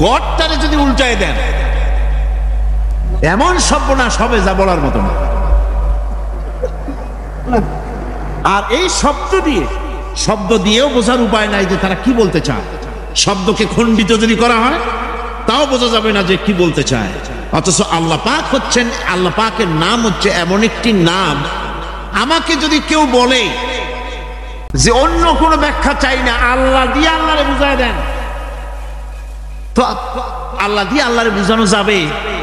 গড়টারে যদি উল্টায় দেন, এমন সর্বনাশ হবে যা বলার মতো না। আর এই শব্দ দিয়েও বোঝার উপায় নাই যে তারা কি বলতে চায়। শব্দকে খণ্ডিত যদি করা হয় তাও বোঝা যাবে না যে কি বলতে চায়। অথচ আল্লাহ পাক হচ্ছেন, আল্লাহ পাকের নাম হচ্ছে এমন একটি নাম, আমাকে যদি কেউ বলে যে অন্য কোনো ব্যাখ্যা চাই না, আল্লাহ দিয়ে আল্লাহরে বুঝায় দেন, তো আল্লাহ দিয়ে আল্লাহরে বুঝানো যাবে।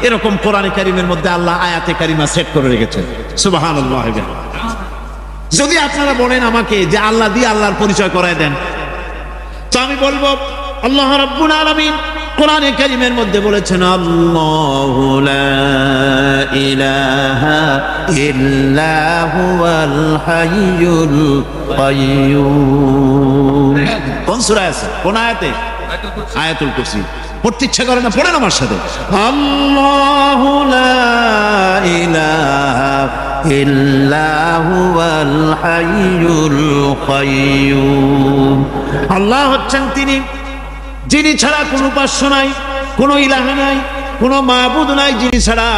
এরকম কোরআনে কারিমের মধ্যে আল্লাহ আয়াতে কারিমা সেট করে রেখেছেন। সুবহানাল্লাহ। যদি আপনারা বলেন আমাকে যে আল্লাহ দিয়ে আল্লাহর পরিচয় করায় দেন, তো আমি বলবো আল্লাহ রাব্বুল আলামিন কোরআনে কারিমের মধ্যে বলেছেন, আল্লাহু লা ইলাহা ইল্লা হুয়াল হাইয়ুল কাইয়্যুম। কোন সূরা আছে, কোন আয়াতে? আয়াতুল কুরসি। পড়তে ইচ্ছা করে না? পড়েন আমার সাথে, আল্লাহু লা ইলাহা ইল্লা হুয়াল হাইয়ুল কাইয়্যুম। আল্লাহ হচ্ছেন তিনি যিনি ছাড়া কোনো উপাস্য নাই, কোনো ইলাহ নাই, কোনো মাবুদ নাই, যিনি ছাড়া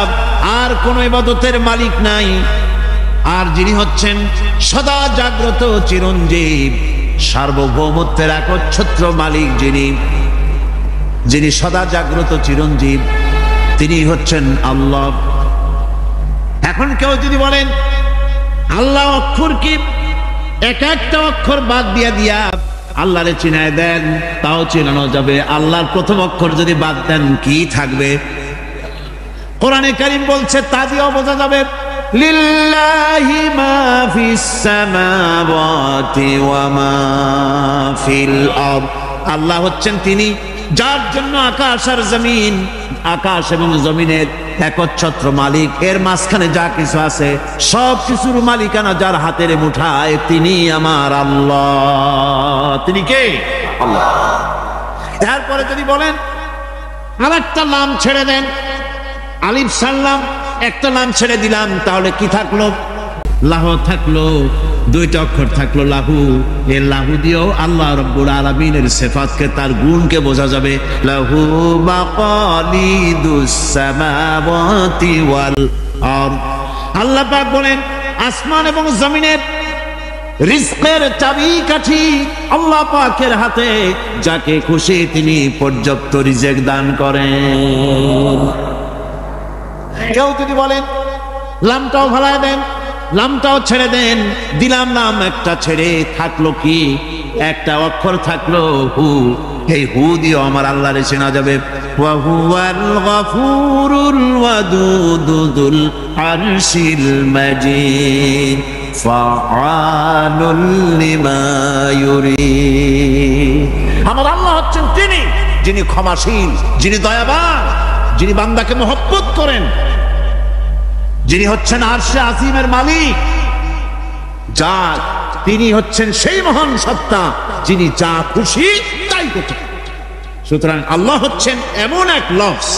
আর কোনো ইবাদতের মালিক নাই, আর যিনি হচ্ছেন সদা জাগ্রত চিরঞ্জীব, সার্বভৌমত্বের একচ্ছত্র মালিক, যিনি সদা জাগ্রত চিরঞ্জীব, তিনি হচ্ছেন আল্লাহ। এখন কেউ যদি বলেন আল্লাহ অক্ষর কি, এক একটা অক্ষর বাদ দিয়া আল্লাহরে চিনায় দেন, তাও চিনানো যাবে। আল্লাহর প্রথম অক্ষর যদি বাদ দেন কি থাকবে? কোরআনে কারীম বলছে তা দিয়েও বোঝা যাবে, লিল্লাহি মা ফিস সামাওয়াতি ওয়া মা ফিল আরদ। আল্লাহ হচ্ছেন তিনি যার জন্য আকাশ আর জমিন, আকাশ এবং জমিনের একচ্ছত্র মালিক। এর মাঝখানে যা কিছু আছে সব কিছুর মালিকানা যার হাতের মুঠায়, তিনি আমার আল্লাহ। তিনি কে? আল্লাহ। এরপরে যদি বলেন আর একটা নাম ছেড়ে দেন, আলিফ সাল্লাম, একটা নাম ছেড়ে দিলাম, তাহলে কি থাকলো? লাহ থাকলো, দুইটা অক্ষর থাকলো লাহু। এই লাহু দিয়েও আল্লাহ রাব্বুল আলামিনের সিফাতকে, তার গুণকে বোঝা যাবে। লাহু মাকালিদুস সামাওয়াতি ওয়াল আরদ। আল্লাহ পাক বলেন আসমান এবং জমিনের রিজকের চাবিকাঠি আল্লাহ পাকের হাতে, যাকে খুশি তিনি পর্যাপ্ত রিজেক দান করেন। কেউ যদি বলেন লামটাও ভালায় দেন, লামটাও ছেড়ে দেন, দিলাম নাম একটা ছেড়ে, থাকলো কি? একটা অক্ষর থাকলো হু। এই হু দিয়ে আমার আল্লাহরে চেনা যাবে। ওয়া হুয়াল গফুরুল ওয়াদুদুল আরশিল মাজিদ ফাআলুল লিমা ইউরিদ। আমার আল্লাহ হচ্ছেন তিনি যিনি ক্ষমাশীল, যিনি দয়াবান, যিনি বান্দাকে মহব্বত করেন, যিনি হচ্ছেন আরশে আজিমের মালিক, যা তিনি হচ্ছেন সেই মহান সত্তা যিনি যা খুশি তাই করতে। সুতরাং আল্লাহ হচ্ছেন এমন এক লফজ,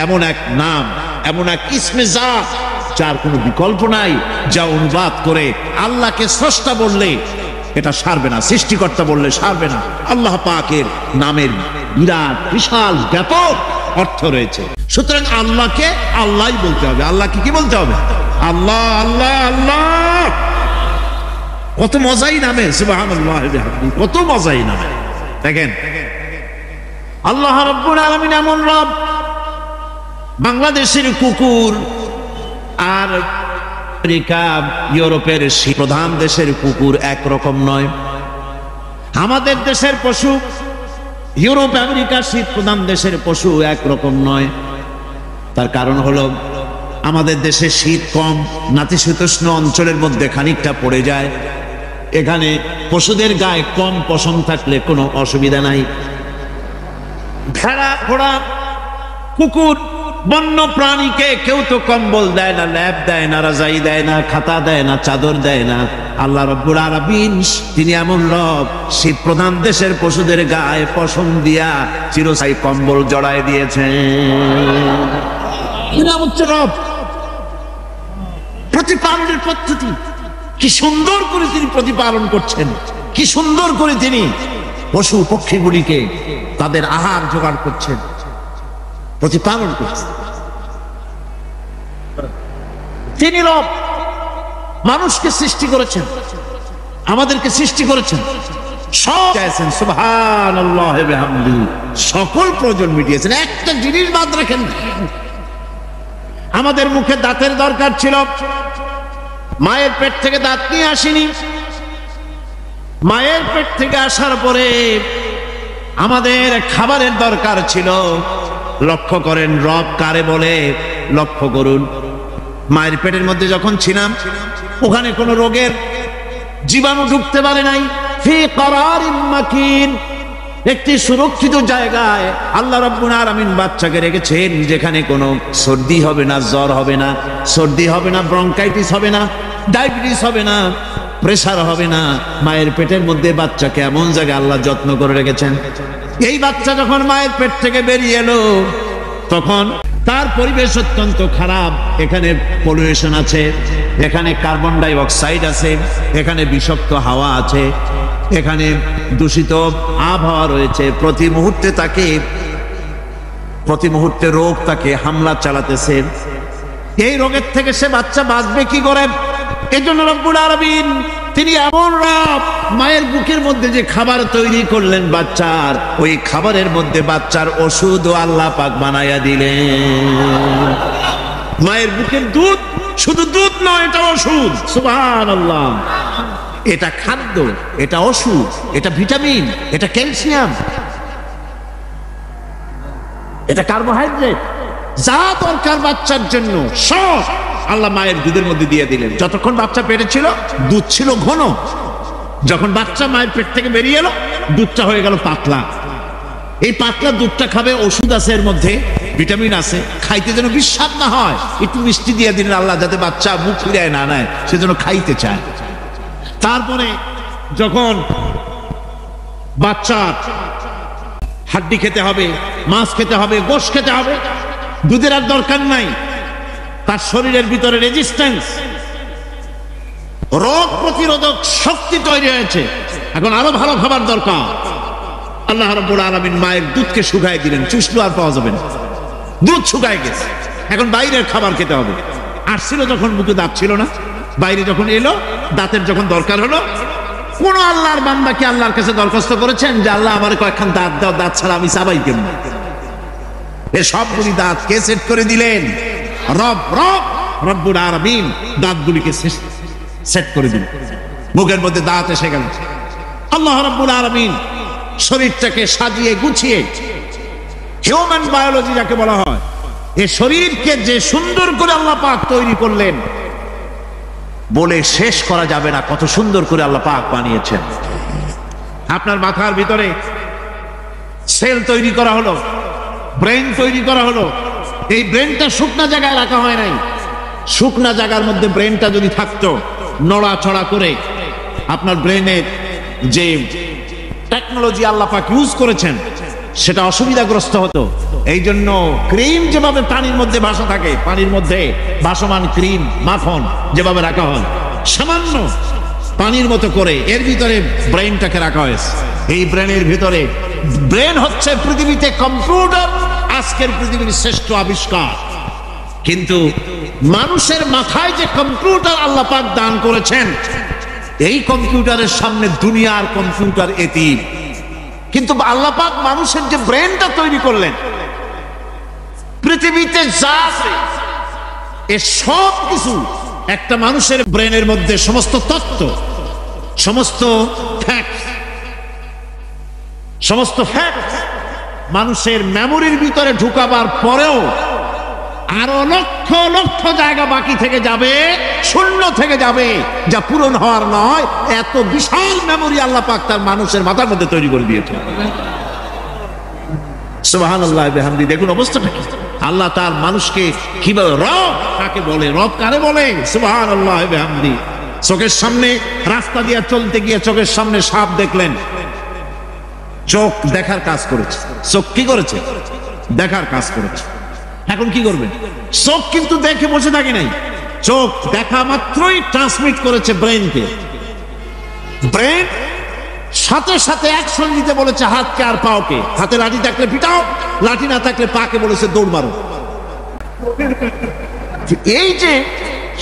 এমন এক নাম, এমন এক ইসমে জাত যার কোনো বিকল্প নাই, যা অনুবাদ করে আল্লাহকে স্রষ্টা বললে এটা সারবে না, সৃষ্টিকর্তা বললে সারবে না। আল্লাহ পাকের নামের বিরাট বিশাল ব্যাপক অর্থ রয়েছে। সুতরাং আল্লাহকে আল্লাহই বলতে হবে। আল্লাহকে কি বলতে হবে? আল্লাহ আল্লাহ আল্লাহ। কত মজাই নামে, সুবহানাল্লাহ, কত মজাই নামে। দেখেন আল্লাহ রাব্বুল আলামিন এমন রব, বাংলাদেশের কুকুর আর আমেরিকা ইউরোপের প্রধান দেশের কুকুর একরকম নয়। আমাদের দেশের পশু ইউরোপ আমেরিকা শীত প্রধান দেশের পশু একরকম নয়। তার কারণ হলো আমাদের দেশে শীত কম, নাতিশীতোষ্ণ অঞ্চলের মধ্যে খানিকটা পড়ে যায়। এখানে পশুদের গায়ে কম পশম থাকলে কোনো অসুবিধা নাই। ভেড়া, ঘোড়া, কুকুর, বন্য প্রাণীকে কেউ তো কম্বল দেয় না, ল্যাপ দেয় না, রাজাই দেয় না, খাতা দেয় না, চাদর দেয় না। আল্লাহ রাব্বুল আলামিন তিনি এমন রব, শীত প্রধান দেশের পশুদের গায়ে পশম দিয়া চিরস্থায়ী কম্বল জড়ায় দিয়েছেন। কি নাম হচ্ছে রব? প্রতিপালনের পদ্ধতি কি সুন্দর করে তিনি প্রতিপালন করছেন, কি সুন্দর করে তিনি পশু পক্ষীগুলিকে তাদের আহার জোগাড় করছেন, প্রতিপালন করছেন। তিনি রব, মানুষকে সৃষ্টি করেছেন, আমাদেরকে সৃষ্টি করেছেন, সব চাইছেন। সুবহানাল্লাহ ওয়া বিহামদিহি, সকল প্রয়োজন মিটিয়েছেন, একটা জিনিস বাদ রাখেন। আমাদের মুখে দাঁতের দরকার ছিল, মায়ের পেট থেকে দাঁত নিয়ে আসেনি। মায়ের পেট থেকে আসার পরে আমাদের খাবারের দরকার ছিল। লক্ষ্য করেন রব কারে বলে, লক্ষ্য করুন। মায়ের পেটের মধ্যে যখন ছিলাম, ওখানে কোনো রোগের জীবাণু ঢুকতে পারে নাই। ফি করারিম মাকিন, একটি সুরক্ষিত জায়গায় আল্লাহ রাব্বুল আলামিন বাচ্চাকে রেখেছেন, যেখানে কোনো সর্দি হবে না, জ্বর হবে না, সর্দি হবে না, ব্রঙ্কাইটিস হবে না, ডায়াবেটিস হবে না, প্রেসার হবে না। মায়ের পেটের মধ্যে বাচ্চাকে এমন জায়গায় আল্লাহ যত্ন করে রেখেছেন। এই বাচ্চা যখন মায়ের পেট থেকে বেরিয়ে এলো, তখন তার পরিবেশ অত্যন্ত খারাপ। এখানে পলিউশন আছে, এখানে কার্বন ডাই অক্সাইড আছে, এখানে বিষাক্ত হাওয়া আছে, এখানে দূষিত আবহাওয়া রয়েছে। প্রতি মুহূর্তে রোগ তাকে হামলা চালাতেছে। এই রোগের থেকে সে বাচ্চা বাঁচবে কি করে? এই জন্য রব্বুল আলামিন তিনি এমন রব, মায়ের বুকের মধ্যে যে খাবার তৈরি করলেন বাচ্চার, ওই খাবারের মধ্যে বাচ্চার ওষুধও আল্লাহ পাক বানাইয়া দিলেন। মায়ের বুকের দুধ শুধু দুধ নয়, এটা ওষুধ। সুবহানাল্লাহ। এটা খাদ্য, এটা ওষুধ, এটা ভিটামিন, এটা ক্যালসিয়াম, এটা কার্বোহাইড্রেট, যা দরকার বাচ্চার জন্য সব আল্লাহ মায়ের দুধের মধ্যে দিয়ে দিলেন। যতক্ষণ বাচ্চা পেটে ছিল দুধ ছিল ঘন, যখন বাচ্চা মায়ের পেট থেকে বেরিয়ে এলো দুধটা হয়ে গেল পাতলা। এই পাতলা দুধটা খাবে, ওষুধ আছে এর মধ্যে, ভিটামিন আছে, খাইতে যেন বিস্বাদ না হয়, একটু মিষ্টি দিয়ে দিলেন আল্লাহ, যাতে বাচ্চা মুখ ফিরায় না নেয়, সেজন্য খাইতে চায়। তারপরে যখন বাচ্চার হাড্ডি খেতে হবে, মাছ খেতে হবে, গোশত খেতে হবে, দুধের আর দরকার নাই। তার শরীরের ভিতরে রেজিস্ট্যান্স, রোগ প্রতিরোধক শক্তি তৈরি হয়েছে। এখন আরো ভালো খাবার দরকার। আল্লাহ রাব্বুল আলামিন মায়ের দুধকে শুকায় দিলেন, চুষলো আর পাওয়া যাবে না, দুধ শুকায় গেছে। এখন বাইরের খাবার খেতে হবে। আসছিল যখন মুখে দাঁত ছিল না, বাইরে যখন এলো, দাঁতের যখন দরকার হলো, কোন আল্লাহর বান্দা কি আল্লাহর কাছে দরখাস্ত করেছেন যে আল্লাহ আমার কয়েকখান দাঁত দাও, দাঁত ছাড়া আমি চাবাই কেমন? এ সবগুলি দাঁত কে সেট করে দিলেন? রব্বুল আলামিন দাঁতগুলিকে সেট করে দিলেন। মুখের মধ্যে দাঁত এসে গেল। আল্লাহ রাব্বুল আলামিন শরীরটাকে সাজিয়ে গুছিয়ে, হিউম্যান বায়োলজি যাকে বলা হয়, এই শরীরকে যে সুন্দর করে আল্লাহ পাক তৈরি করলেন, বলে শেষ করা যাবে না কত সুন্দর করে আল্লাহ পাক বানিয়েছেন। আপনার মাথার ভিতরে সেল তৈরি করা হলো, ব্রেন তৈরি করা হলো। এই ব্রেনটা শুকনা জায়গায় রাখা হয় নাই। শুকনা জায়গার মধ্যে ব্রেনটা যদি থাকতো, নড়াচড়া করে আপনার ব্রেনের যে টেকনোলজি আল্লাহ পাক ইউজ করেছেন, সেটা অসুবিধাগ্রস্ত হতো। এই জন্য ক্রিম যেভাবে পানির মধ্যে ভাসা থাকে, পানির মধ্যে ভাসমান ক্রিম, মাখন যেভাবে রাখা হয়, সামান্য পানির মতো করে এর ভিতরে ব্রেনটাকে রাখা হয়েছে। এই ব্রেনের ভিতরে, ব্রেন হচ্ছে পৃথিবীতে কম্পিউটার, আজকের পৃথিবীর শ্রেষ্ঠ আবিষ্কার। কিন্তু মানুষের মাথায় যে কম্পিউটার আল্লাহ পাক দান করেছেন, এই কম্পিউটারের সামনে দুনিয়ার কম্পিউটার এতিম। কিন্তু আল্লাহ পাক মানুষের যে ব্রেনটা তৈরি করলেন, পৃথিবীতে যা আছে এ সব কিছু একটা মানুষের ব্রেনের মধ্যে, সমস্ত তথ্য, সমস্ত ফ্যাক্টস মানুষের মেমোরির ভিতরে ঢুকাবার পরেও আরো লক্ষ লক্ষ জায়গা বাকি থেকে যাবে, শূন্য থেকে যাবে, যা পূরণ হওয়ার নয়। এত বিশাল মেমোরি আল্লাহ পাক তার মানুষের মাথার মধ্যে তৈরি করে দিয়েছে। সুবহানাল্লাহ বিহামদি। দেখুন অবস্থাটা কি। আল্লাহ তার মানুষকে কিভাবে, রব কাকে বলে, রব কারে বলে, সুবহানাল্লাহ বিহামদি। চোখের সামনে রাস্তা দিয়ে চলতে গিয়ে চোখের সামনে সাপ দেখলেন, চোখ দেখার কাজ করেছে। চোখ কি করেছে? দেখার কাজ করেছে। এখন কি করবেন? চোখ কিন্তু দেখে বসে থাকে নাই, চোখ দেখা মাত্রই ট্রান্সমিট করেছে ব্রেনকে। ব্রেন সাথে সাথে অ্যাকশন নিতে বলেছে হাতকে আর পাওকে। হাতে লাঠি থাকলে পিটাও, লাঠি না থাকলে পাকে বলেছে দৌড় মারো। এই যে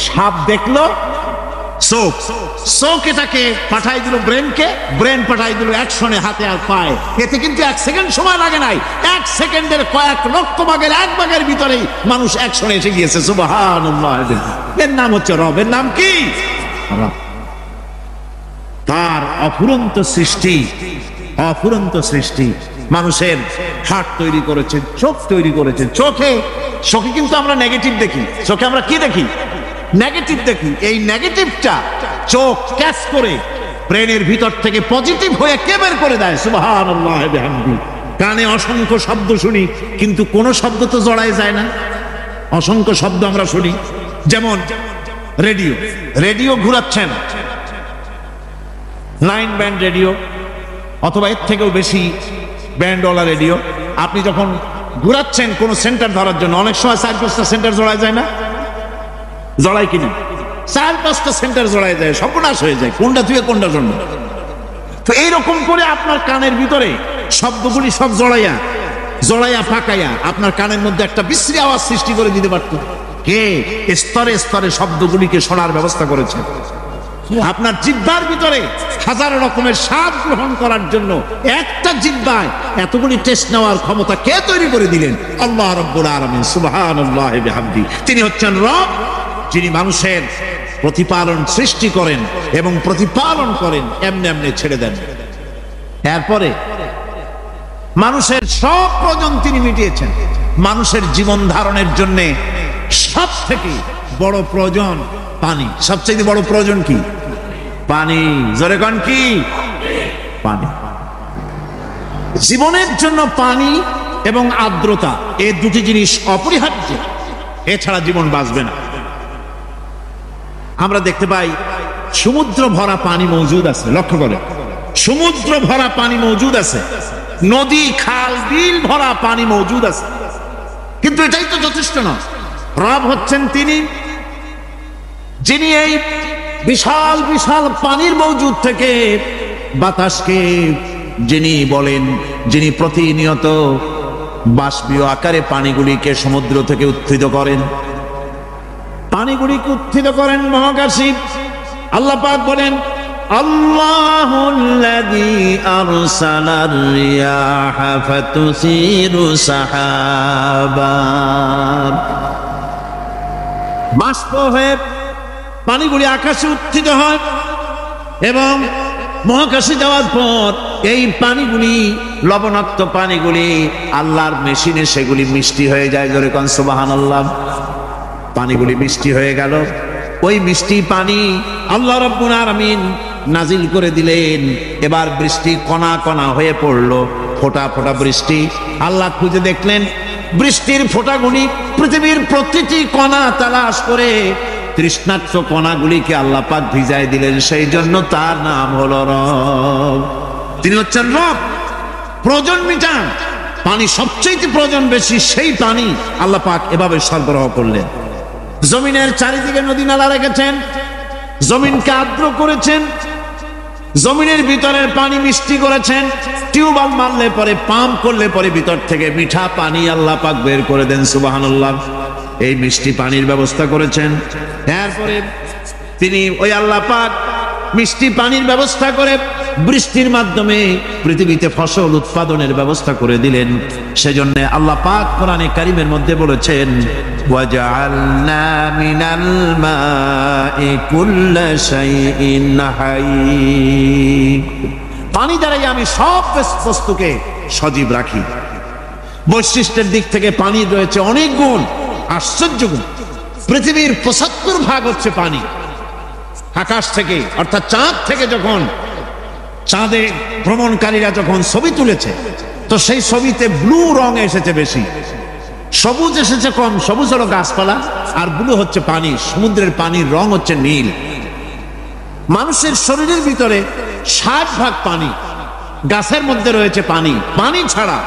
সাপ দেখলো, চোখ, চোখ এটাকে পাঠাই দিল ব্রেনকে, ব্রেন পাঠাই দিল অ্যাকশনে হাতে আর পায়ে। এতে কিন্তু 1 সেকেন্ড সময় লাগে নাই, 1 সেকেন্ডের কয়েক লক্ষ ভাগের 1 ভাগের ভিতরেই মানুষ অ্যাকশনে এসে গিয়েছে। সুবহানাল্লাহ। এর নাম হচ্ছে রব। এর নাম কি? রব। তার অফুরন্ত সৃষ্টি, অফুরন্ত সৃষ্টি। মানুষের হার্ট তৈরি করেছেন, চোখ তৈরি করেছেন। চোখে কিন্তু আমরা নেগেটিভ দেখি। চোখে আমরা কি দেখি? নেগেটিভ দেখি। এই নেগেটিভটা চোখ ক্যাচ করে ব্রেনের ভিতর থেকে পজিটিভ হয়ে কে বের করে দেয়? সুবহানাল্লাহ বিহামদি। কানে অসংখ্য শব্দ শুনি, কিন্তু কোন শব্দ তো জড়ায় যায় না। অসংখ্য শব্দ আমরা শুনি, যেমন রেডিও। রেডিও ঘুরাচ্ছেন, 9 ব্যান্ড রেডিও অথবা এর থেকেও বেশি ব্যান্ডওয়ালা রেডিও। আপনি যখন ঘুরাচ্ছেন কোন সেন্টার ধরার জন্য, অনেক সময় 4-5টা সেন্টার জড়ায় যায় না? জড়ায় কিনা? 4-5টা সেন্টার জড়ায় যায়, সর্বনাশ হয়ে যায় কোনটা থেকে কোনটা জন্য। তো এইরকম করে আপনার কানের ভিতরে শব্দগুলি সব জড়াইয়া পাকাইয়া আপনার কানের মধ্যে একটা বিশ্রী আওয়াজ সৃষ্টি করে দিতে পারত। কে? স্তরে স্তরে শব্দগুলিকে শোনার ব্যবস্থা করেছে। আপনার জিহ্বার ভিতরে হাজার রকমের স্বাদ গ্রহণ করার জন্য একটা জিহ্বায় এতগুলি টেস্ট নেওয়ার ক্ষমতা কে তৈরি করে দিলেন? আল্লাহ রাব্বুল আলামিন। সুবহানাল্লাহ বিহামদি। তিনি হচ্ছেন রব, যিনি মানুষের প্রতিপালন সৃষ্টি করেন এবং প্রতিপালন করেন, এমনি এমনি ছেড়ে দেন। এরপরে মানুষের সব প্রয়োজন তিনি মিটিয়েছেন। মানুষের জীবন ধারণের জন্য সব থেকে বড় প্রয়োজন পানি। সবচেয়ে বড় প্রয়োজন কি? পানি। জোরে কোন কি? পানি। জীবনের জন্য পানি এবং আর্দ্রতা, এই দুটি জিনিস অপরিহার্য, এছাড়া জীবন বাঁচবে না। আমরা দেখতে পাই সমুদ্র ভরা পানি মজুদ আছে। লক্ষ্য করে, সমুদ্র ভরা পানি মজুদ আছে, নদী খাল বিল ভরা পানি মজুদ আছে, কিন্তু এটাই তো যথেষ্ট নয়। রব হচ্ছেন তিনি, যিনি এই বিশাল বিশাল পানির মজুদ থেকে বাতাসকে যিনি বলেন, যিনি প্রতিনিয়ত বাষ্পীয় আকারে পানিগুলিকে সমুদ্র থেকে উত্থিত করেন, পানিগুলিকে উত্থিত করেন মহাকাশী। আল্লাহ পাক বলেন, আল্লাহুল্লাযী আরসালার রিয়াহা ফাতুসিরু সাহাবা। বাষ্প হয়ে পানিগুলি আকাশে উত্থিত হয় এবং মহাকাশে যাওয়ার পর এই পানিগুলি, লবণাক্ত পানিগুলি আল্লাহর মেশিনে সেগুলি মিষ্টি হয়ে যায়। জোরে কোন সুবহানাল্লাহ। পানিগুলি মিষ্টি হয়ে গেল। ওই মিষ্টি পানি আল্লাহ রাব্বুল আলামিন নাজিল করে দিলেন। এবার বৃষ্টি কণা কণা হয়ে পড়লো, ফোঁটা ফোঁটা বৃষ্টি। আল্লাহ খুঁজে দেখলেন বৃষ্টির ফোঁটাগুলি পৃথিবীর প্রতিটি কণা তালাশ করে তৃষ্ণার্ত কণাগুলিকে আল্লাহ পাক ভিজায় দিলেন। সেই জন্য তার নাম হলো রব। তিনি হচ্ছেন রব, প্রয়োজন মিটান। পানি সবচেয়ে প্রয়োজন বেশি, সেই পানি আল্লাহ পাক এভাবে সরবরাহ করলেন। জমিনের চারিদিকে নদী নালা রেখেছেন, জমিনকে আর্দ্র করেছেন, জমিনের ভিতরের পানি মিষ্টি করেছেন। টিউবওয়েল মারলে পরে, পাম্প করলে পরে ভিতর থেকে মিঠা পানি আল্লাহ পাক বের করে দেন। সুবহানাল্লাহ। এই মিষ্টি পানির ব্যবস্থা করেছেন। এরপরে তিনি ওই আল্লাহ পাক মিষ্টি পানির ব্যবস্থা করে বৃষ্টির মাধ্যমে পৃথিবীতে ফসল উৎপাদনের ব্যবস্থা করে দিলেন। সেজন্য আল্লাহ পাক কোরআনে কারীমের মধ্যে বলেছেন, ওয়াজআলনা মিনাল মাই কুল্লা শাইইন হাই। পানি দ্বারাই আমি সব বস্তুকে সজীব রাখি। বৈশিষ্ট্যের দিক থেকে পানির রয়েছে অনেক গুণ, আশ্চর্য গুণ। পৃথিবীর ৭৫% হচ্ছে পানি। আকাশ থেকে অর্থাৎ চাঁদ থেকে যখন চাঁদে ভ্রমণকারীরা যখন ছবি তুলেছে, তো সেই ছবিতে ব্লু রং এসেছে বেশি, সবুজ এসেছে কম। সবুজ হলো গাছপালা, আর ব্লু হচ্ছে পানি। সমুদ্রের পানির রং হচ্ছে নীল। মানুষের শরীরের ভিতরে ৬০% পানি, গাছের মধ্যে রয়েছে পানি। পানি ছাড়া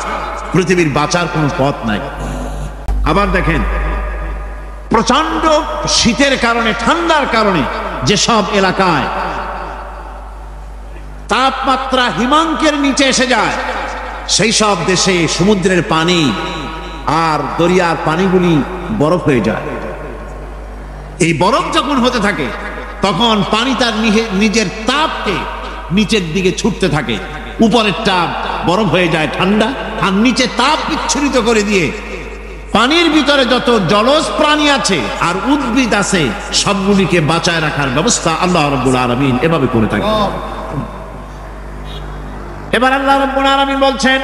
পৃথিবীর বাঁচার কোনো পথ নাই। আবার দেখেন, প্রচন্ড শীতের কারণে, ঠান্ডার কারণে যেসব এলাকায় তাপমাত্রা হিমাঙ্কের নিচে এসে যায়, সেই সব দেশে সমুদ্রের পানি আর দরিয়ার পানিগুলি বরফ হয়ে যায়। এই বরফ যখন হতে থাকে তখন পানি তার নিজের তাপকে নিচের দিকে ছুটতে থাকে। উপরের তাপ বরফ হয়ে যায় ঠান্ডা, আর নিচে তাপ বিচ্ছুরিত করে দিয়ে পানির ভিতরে যত জলজ প্রাণী আছে আর উদ্ভিদ আছে সবগুলিকে বাঁচায় রাখার ব্যবস্থা আল্লাহ রাব্বুল আলামিন এভাবে করে থাকে। এবার আল্লাহ রাব্বুল আলামিন বলছেন,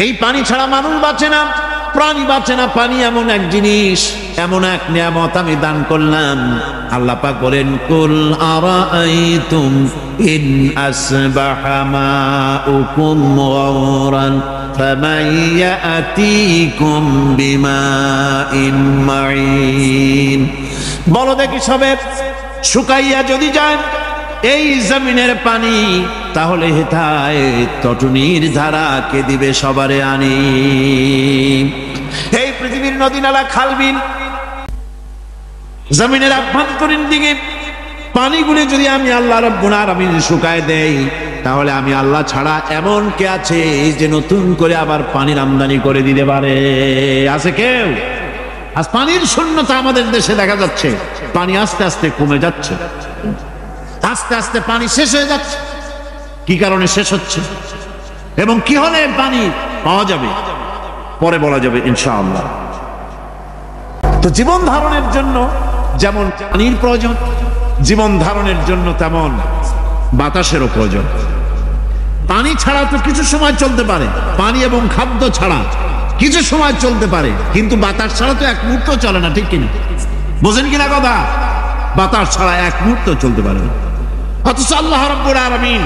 এই পানি ছাড়া মানুষ বাঁচে না, প্রাণী বাঁচে না। পানি এমন এক জিনিস, এমন এক নিয়ামত আমি দান করলাম। আল্লাহ পাক বলেন, কুল আরাআইতুম ইন আসবাহা মাউকুম গাওরান ফামান ইয়াতিকুম বিমাইন মাইন। বলো দেখি সবে, শুকাইয়া যদি যায় এই জমিনের পানি, তাহলে হেথায় তটুনির ধারা কে দিবে সবারে আনি। এই পৃথিবীর নদী নালা খাল বিল জমিনের আভ্যন্তরীণ দিকে পানিগুলি যদি আমি আল্লাহ রাব্বুল আলামিন শুকায় দেই, তাহলে আমি আল্লাহ ছাড়া এমন কে আছে যে নতুন করে আবার পানির আমদানি করে দিতে পারে? আছে কেউ? আজ পানির শূন্যতা আমাদের দেশে দেখা যাচ্ছে। পানি আস্তে আস্তে কমে যাচ্ছে, আস্তে আস্তে পানি শেষ হয়ে যাচ্ছে। কি কারণে শেষ হচ্ছে এবং কি হলে পানি পাওয়া যাবে পরে বলা যাবে ইনশাআল্লাহ। তো জীবন ধারণের জন্য যেমন পানির প্রয়োজন, জীবন ধারণের জন্য তেমন বাতাসেরও প্রয়োজন। পানি ছাড়া তো কিছু সময় চলতে পারে, পানি এবং খাদ্য ছাড়া কিছু সময় চলতে পারে, কিন্তু বাতাস ছাড়া তো এক মুহূর্ত চলে না, ঠিক কিনা? বোঝেন কিনা কথা? বাতাস ছাড়া এক মুহূর্ত চলতে পারে না। অথচ আল্লাহ রাব্বুল আলামিন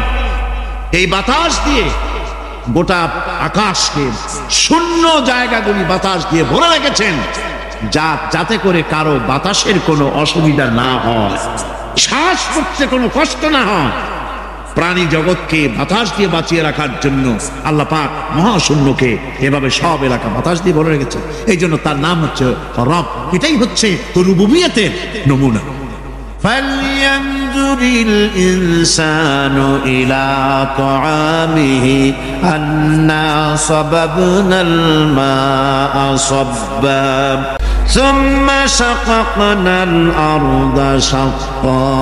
এই বাতাস দিয়ে গোটা আকাশকে, শূন্য জায়গাগুলি বাতাস দিয়ে ভরে রেখেছেন, যাতে করে কারো বাতাসের কোনো অসুবিধা না হয়, শ্বাস করতে কোনো কষ্ট না হয়। প্রাণী জগৎকে বাতাস দিয়ে বাঁচিয়ে রাখার জন্য আল্লাহ পাক মহাশূন্যকে এভাবে সব এলাকা বাতাস দিয়ে ভরে রেখেছে। এই জন্য তার নাম হচ্ছে রব। এটাই হচ্ছে রুবুবিয়তের নমুনা। فلينظر الإنسان إلى طعامه أنا صببنا الماء صبا ثم شققنا الأرض شقا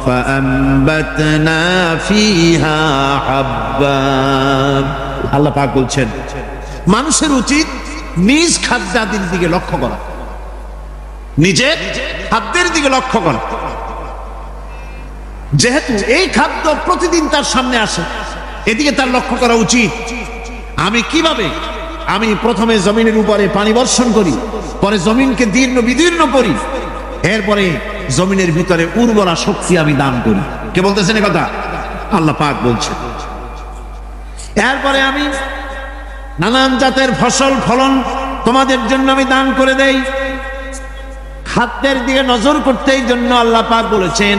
فأنبتنا فيها حبا। আল্লাহ পাক বলছেন, মানুষের উচিত নিজ খাদ্যাদির দিকে লক্ষ্য করা, নিজের খাদ্যের দিকে লক্ষ্য করা। যেহেতু এই খাদ্য প্রতিদিন তার সামনে আসে, এদিকে তার লক্ষ্য করা উচিত। আমি কিভাবে, আমি প্রথমে জমিনের উপরে পানি বর্ষণ করি, পরে জমিনকে দীর্ণ বিদীর্ণ করি, এরপরে জমিনের ভিতরে উর্বরা শক্তি আমি দান করি। কে বলতেছেন এই কথা? আল্লাহ পাক বলছেন। এরপরে আমি নানান জাতের ফসল ফলন তোমাদের জন্য আমি দান করে দেই। খাদ্যের দিকে নজর করতে এই জন্য আল্লাহ পাক বলেছেন,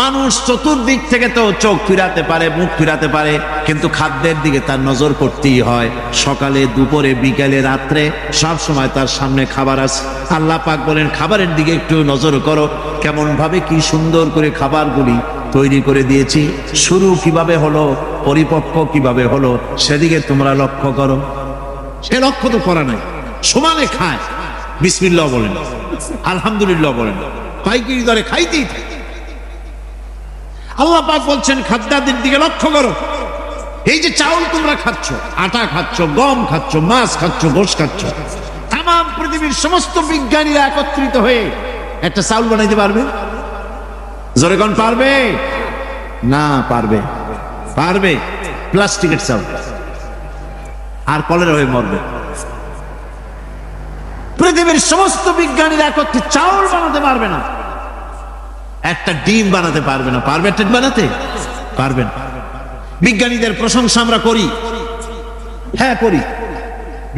মানুষ চতুর্দিক থেকে তো চোখ ফিরাতে পারে, মুখ ফিরাতে পারে, কিন্তু খাদ্যের দিকে তার নজর করতেই হয়। সকালে, দুপুরে, বিকালে, রাত্রে সব সময় তার সামনে খাবার আছে। আল্লাহ পাক বলেন, খাবারের দিকে একটু নজর করো, কেমন ভাবে কি সুন্দর করে খাবারগুলি তৈরি করে দিয়েছি, শুরু কিভাবে হলো, পরিপক্ক কিভাবে হলো, সেদিকে তোমরা লক্ষ্য করো। সে লক্ষ্য তো করা নাই, সমানে খায়, বিসমিল্লাহ বলেন, আলহামদুলিল্লাহ বলেন, পাইকারি দরে খাইতেই থাকে। আল্লাহ পাক বলছেন, খাদ্যাদির দিকে লক্ষ্য করো। এই যে চাউল তোমরা খাচ্ছ, আটা খাচ্ছ, গম খাচ্ছ, মাছ খাচ্ছ, গোশ খাচ্ছ, তাম পৃথিবীর সমস্ত বিজ্ঞানীরা একত্রিত হয়ে একটা চাউল বানাইতে পারবে? জোরে কোন পারবে? না পারবে। পারবে প্লাস্টিকের চাউল, আর কলেরা হয়ে মরবে। পৃথিবীর সমস্ত বিজ্ঞানীরা একত্রিত চাউল বানাতে পারবে না, একটা ডিম বানাতে পারবে না। পারবে একটা বানাতে? পারবেন। বিজ্ঞানীদের প্রশংসা আমরা করি, হ্যাঁ করি।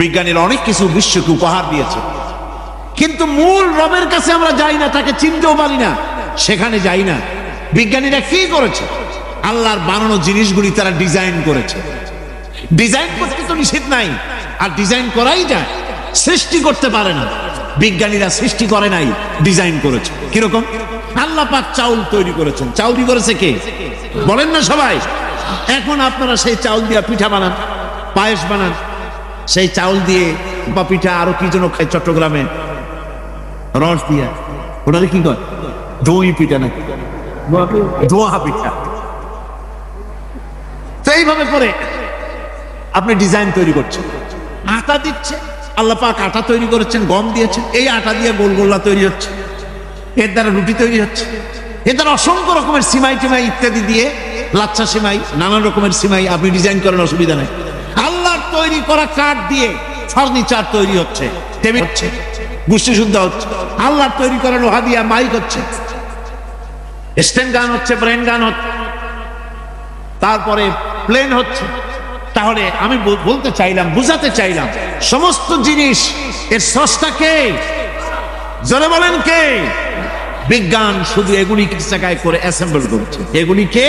বিজ্ঞানীরা অনেক কিছু বিশ্বকে উপহার দিয়েছে, কিন্তু মূল রবের কাছে আমরা যাই না, তাকে চিনতেও পারি না, সেখানে যাই না। বিজ্ঞানীরা কি করেছে? আল্লাহর বানানো জিনিসগুলি তারা ডিজাইন করেছে। ডিজাইন করতে তো নিষেধ নাই, আর ডিজাইন করাই যায়, সৃষ্টি করতে পারে না। বিজ্ঞানীরা সৃষ্টি করে নাই, ডিজাইন করেছে। কিরকম? আল্লাহ পাক চাউল তৈরি করেছেন। চাউল করেছে কে? বলেন না সবাই? এখন আপনারা সেই চাউল দিয়ে পিঠা বানান, পায়েস বানান, সেই চাউল দিয়ে বা পিঠা আরো কি যেন খায় চট্টগ্রামে রস দিয়া, ওটারে কি কয়? দই পিঠা নাকি দোয়া পিঠা। তো এইভাবে করে আপনি ডিজাইন তৈরি করছেন, আটা দিচ্ছে, আল্লাহ পাক আটা তৈরি করেছেন, গম দিয়েছেন, এই আটা দিয়ে গোলগোল্লা তৈরি হচ্ছে, এর দ্বারা রুটি তৈরি হচ্ছে, এর দ্বারা অসংখ্য রকমের সিমাই টিমাই ইত্যাদি দিয়ে, লাচ্ছা সিমাই, নানান রকমের সিমাই আপনি ডিজাইন করেন, অসুবিধা নেই। আল্লাহর তৈরি করা কাঠ দিয়ে ফার্নিচার তৈরি হচ্ছে, টেবিল হচ্ছে, গোষ্ঠী শুদ্ধ হচ্ছে, আল্লাহর তৈরি করা লোহা দিয়ে মাইক হচ্ছে, স্ট্যান্ড গান হচ্ছে, ব্রেন গান হচ্ছে, তারপরে প্লেন হচ্ছে। তাহলে আমি বলতে চাইলাম, বুঝাতে চাইলাম, সমস্ত জিনিস এর স্রষ্টা কে? জোরে বলেন কে? বিজ্ঞান শুধু এগুলিকে এক জায়গায় করে অ্যাসেম্বল করছে, এগুলিকে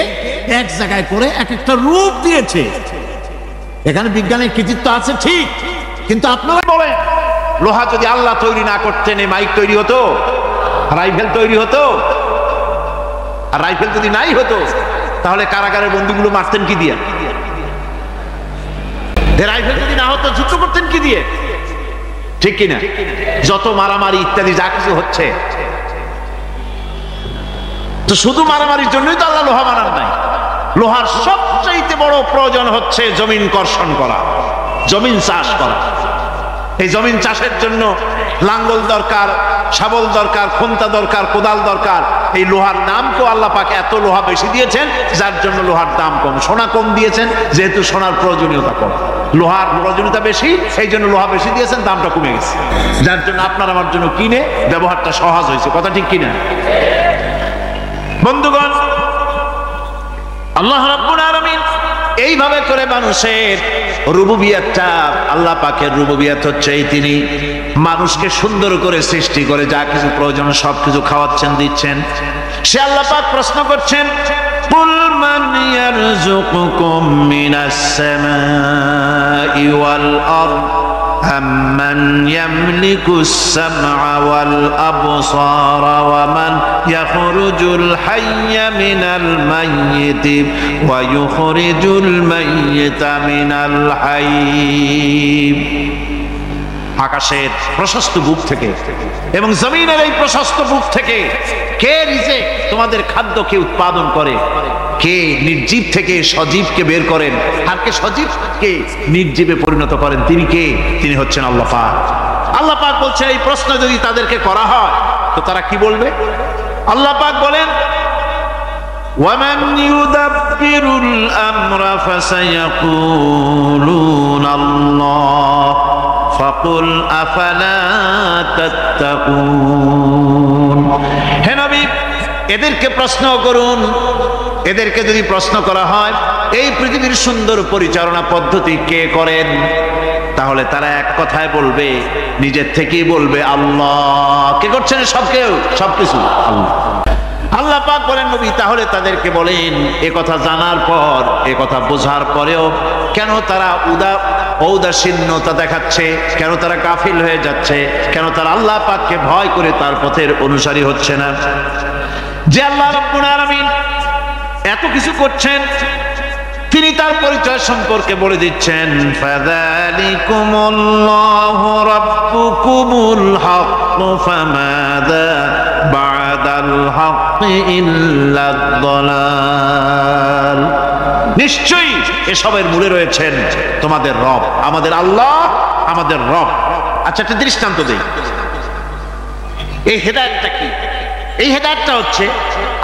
এক জায়গায় করে এক একটা রূপ দিয়েছে। এখানে বিজ্ঞানের কৃতিত্ব আছে ঠিক, কিন্তু আপনারা বলেন লোহা যদি আল্লাহ তৈরি না করতেন এই মাইক তৈরি হতো, রাইফেল তৈরি হতো? আর রাইফেল যদি নাই হতো তাহলে কারাগারের বন্দীগুলো মারতেন কি দিয়ে? রাইফেল যদি না হতো যুদ্ধ করতেন কি দিয়ে? ঠিক কিনা? যত মারামারি ইত্যাদি যা কিছু হচ্ছে, তো শুধু মারামারির জন্যই তো আল্লাহ লোহা বানান নাই। লোহার সবচাইতে বড় প্রয়োজন হচ্ছে জমিন কর্ষণ করা, জমিন চাষ করা। এই জমিন চাষের জন্য লাঙ্গল দরকার, শাবল দরকার, খন্তা দরকার, কোদাল দরকার। এই লোহার নামকেও আল্লাহ পাক এত লোহা বেশি দিয়েছেন যার জন্য লোহার দাম কম, সোনা কম দিয়েছেন যেহেতু সোনার প্রয়োজনীয়তা কম, লোহার প্রয়োজনীয়তা বেশি, এই জন্য লোহা বেশি দিয়েছেন, দামটা কমে গেছে, যার জন্য আপনার আমার জন্য কিনে ব্যবহারটা সহজ হয়েছে। কথা ঠিক কিনা বন্ধুগণ? আল্লাহ রাব্বুল আলামিন এইভাবে করে মানুষের রুবুবিয়াতটা, আল্লাহ পাকের রুবুবিয়াত হচ্ছে এই, তিনি মানুষকে সুন্দর করে সৃষ্টি করে যা কিছু প্রয়োজন সবকিছু খাওয়াচ্ছেন, দিচ্ছেন। সে আল্লাহ পাক প্রশ্ন করছেন, কুল মান ইয়ারযুকুকুম মিনাস সামাই ওয়াল আরদ أَمَّنْ يَمْلِكُ السَّمْعَ وَالْأَبْصَارَ وَمَنْ يَخْرُجُ الْحَيَّ مِنَ الْمَيِّتِ وَيُخْرِجُ الْمَيِّتَ مِنَ الْحَيِّ। আকাশের প্রশস্ত বুক থেকে এবং জমিনের এই প্রশস্ত বুক থেকে কে রিজিক, তোমাদের খাদ্যকে উৎপাদন করে? কে নির্জীব থেকে সজীবকে বের করেন? আর কে সজীবকে নির্জীবে পরিণত করেন? তিনি কে? তিনি হচ্ছেন আল্লাহ পাক। আল্লাহ পাক বলছেন এই প্রশ্ন যদি তাদেরকে করা হয় তো তারা কি বলবে? আল্লাহ পাক বলেন, وَمَنْ يُدَبِّرُ الْأَمْرَ فَسَيَقُولُونَ اللَّهُ فَقُلْ أَفَلَا تَتَّقُونَ। হে নবী, এদেরকে প্রশ্ন করুন, এদেরকে যদি প্রশ্ন করা হয় এই পৃথিবীর সুন্দর পরিচালনা পদ্ধতি কে করেন, তাহলে তারা এক কথায় বলবে, নিজের থেকেই বলবে আল্লাহ। কে করছেন? সবকিছু আল্লাহ। আল্লাহ পাক বলেন, নবী তাহলে তাদেরকে বলেন, এ কথা জানার পর, এ কথা বোঝার পরেও কেন তারা ঔদাসীন্যতা দেখাচ্ছে, কেন তারা গাফিল হয়ে যাচ্ছে, কেন তারা আল্লাহ পাককে ভয় করে তার পথের অনুসারী হচ্ছে না? যে আল্লাহ রাব্বুল আলামিন এত কিছু করছেন, তিনি তার পরিচয় সম্পর্কে বলে দিচ্ছেন, ফাযালিকুমুল্লাহু রাব্বুকুমুল হক ফামাযা বা'দাল হক ইল্লাদ দালাল। নিশ্চয়ই এসবের মূলে রয়েছেন তোমাদের রব, আমাদের আল্লাহ, আমাদের রব। আচ্ছা, একটা দৃষ্টান্ত দেই। এই হেদায়েতটা কি? এই হেদায়েতটা হচ্ছে,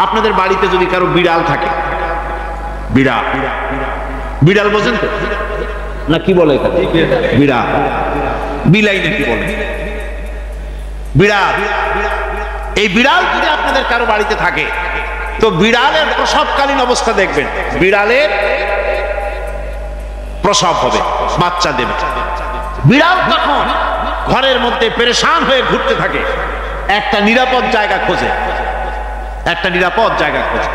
আপনাদের বাড়িতে যদি কারো বিড়াল থাকে, বিড়াল বোঝেন তো না? কি বলে এখানে? বিড়াল, বিলাই নাকি বলে? বিড়াল। এই বিড়াল যদি আপনাদের কারো বাড়িতে থাকে তো বিড়ালের প্রসবকালীন অবস্থা দেখবেন, বিড়ালের প্রসব হবে, বাচ্চা দেবে। বিড়াল তখন ঘরের মধ্যে পেরেশান হয়ে ঘুরতে থাকে, একটা নিরাপদ জায়গা খোঁজে, একটা নিরাপদ জায়গা খোঁজে।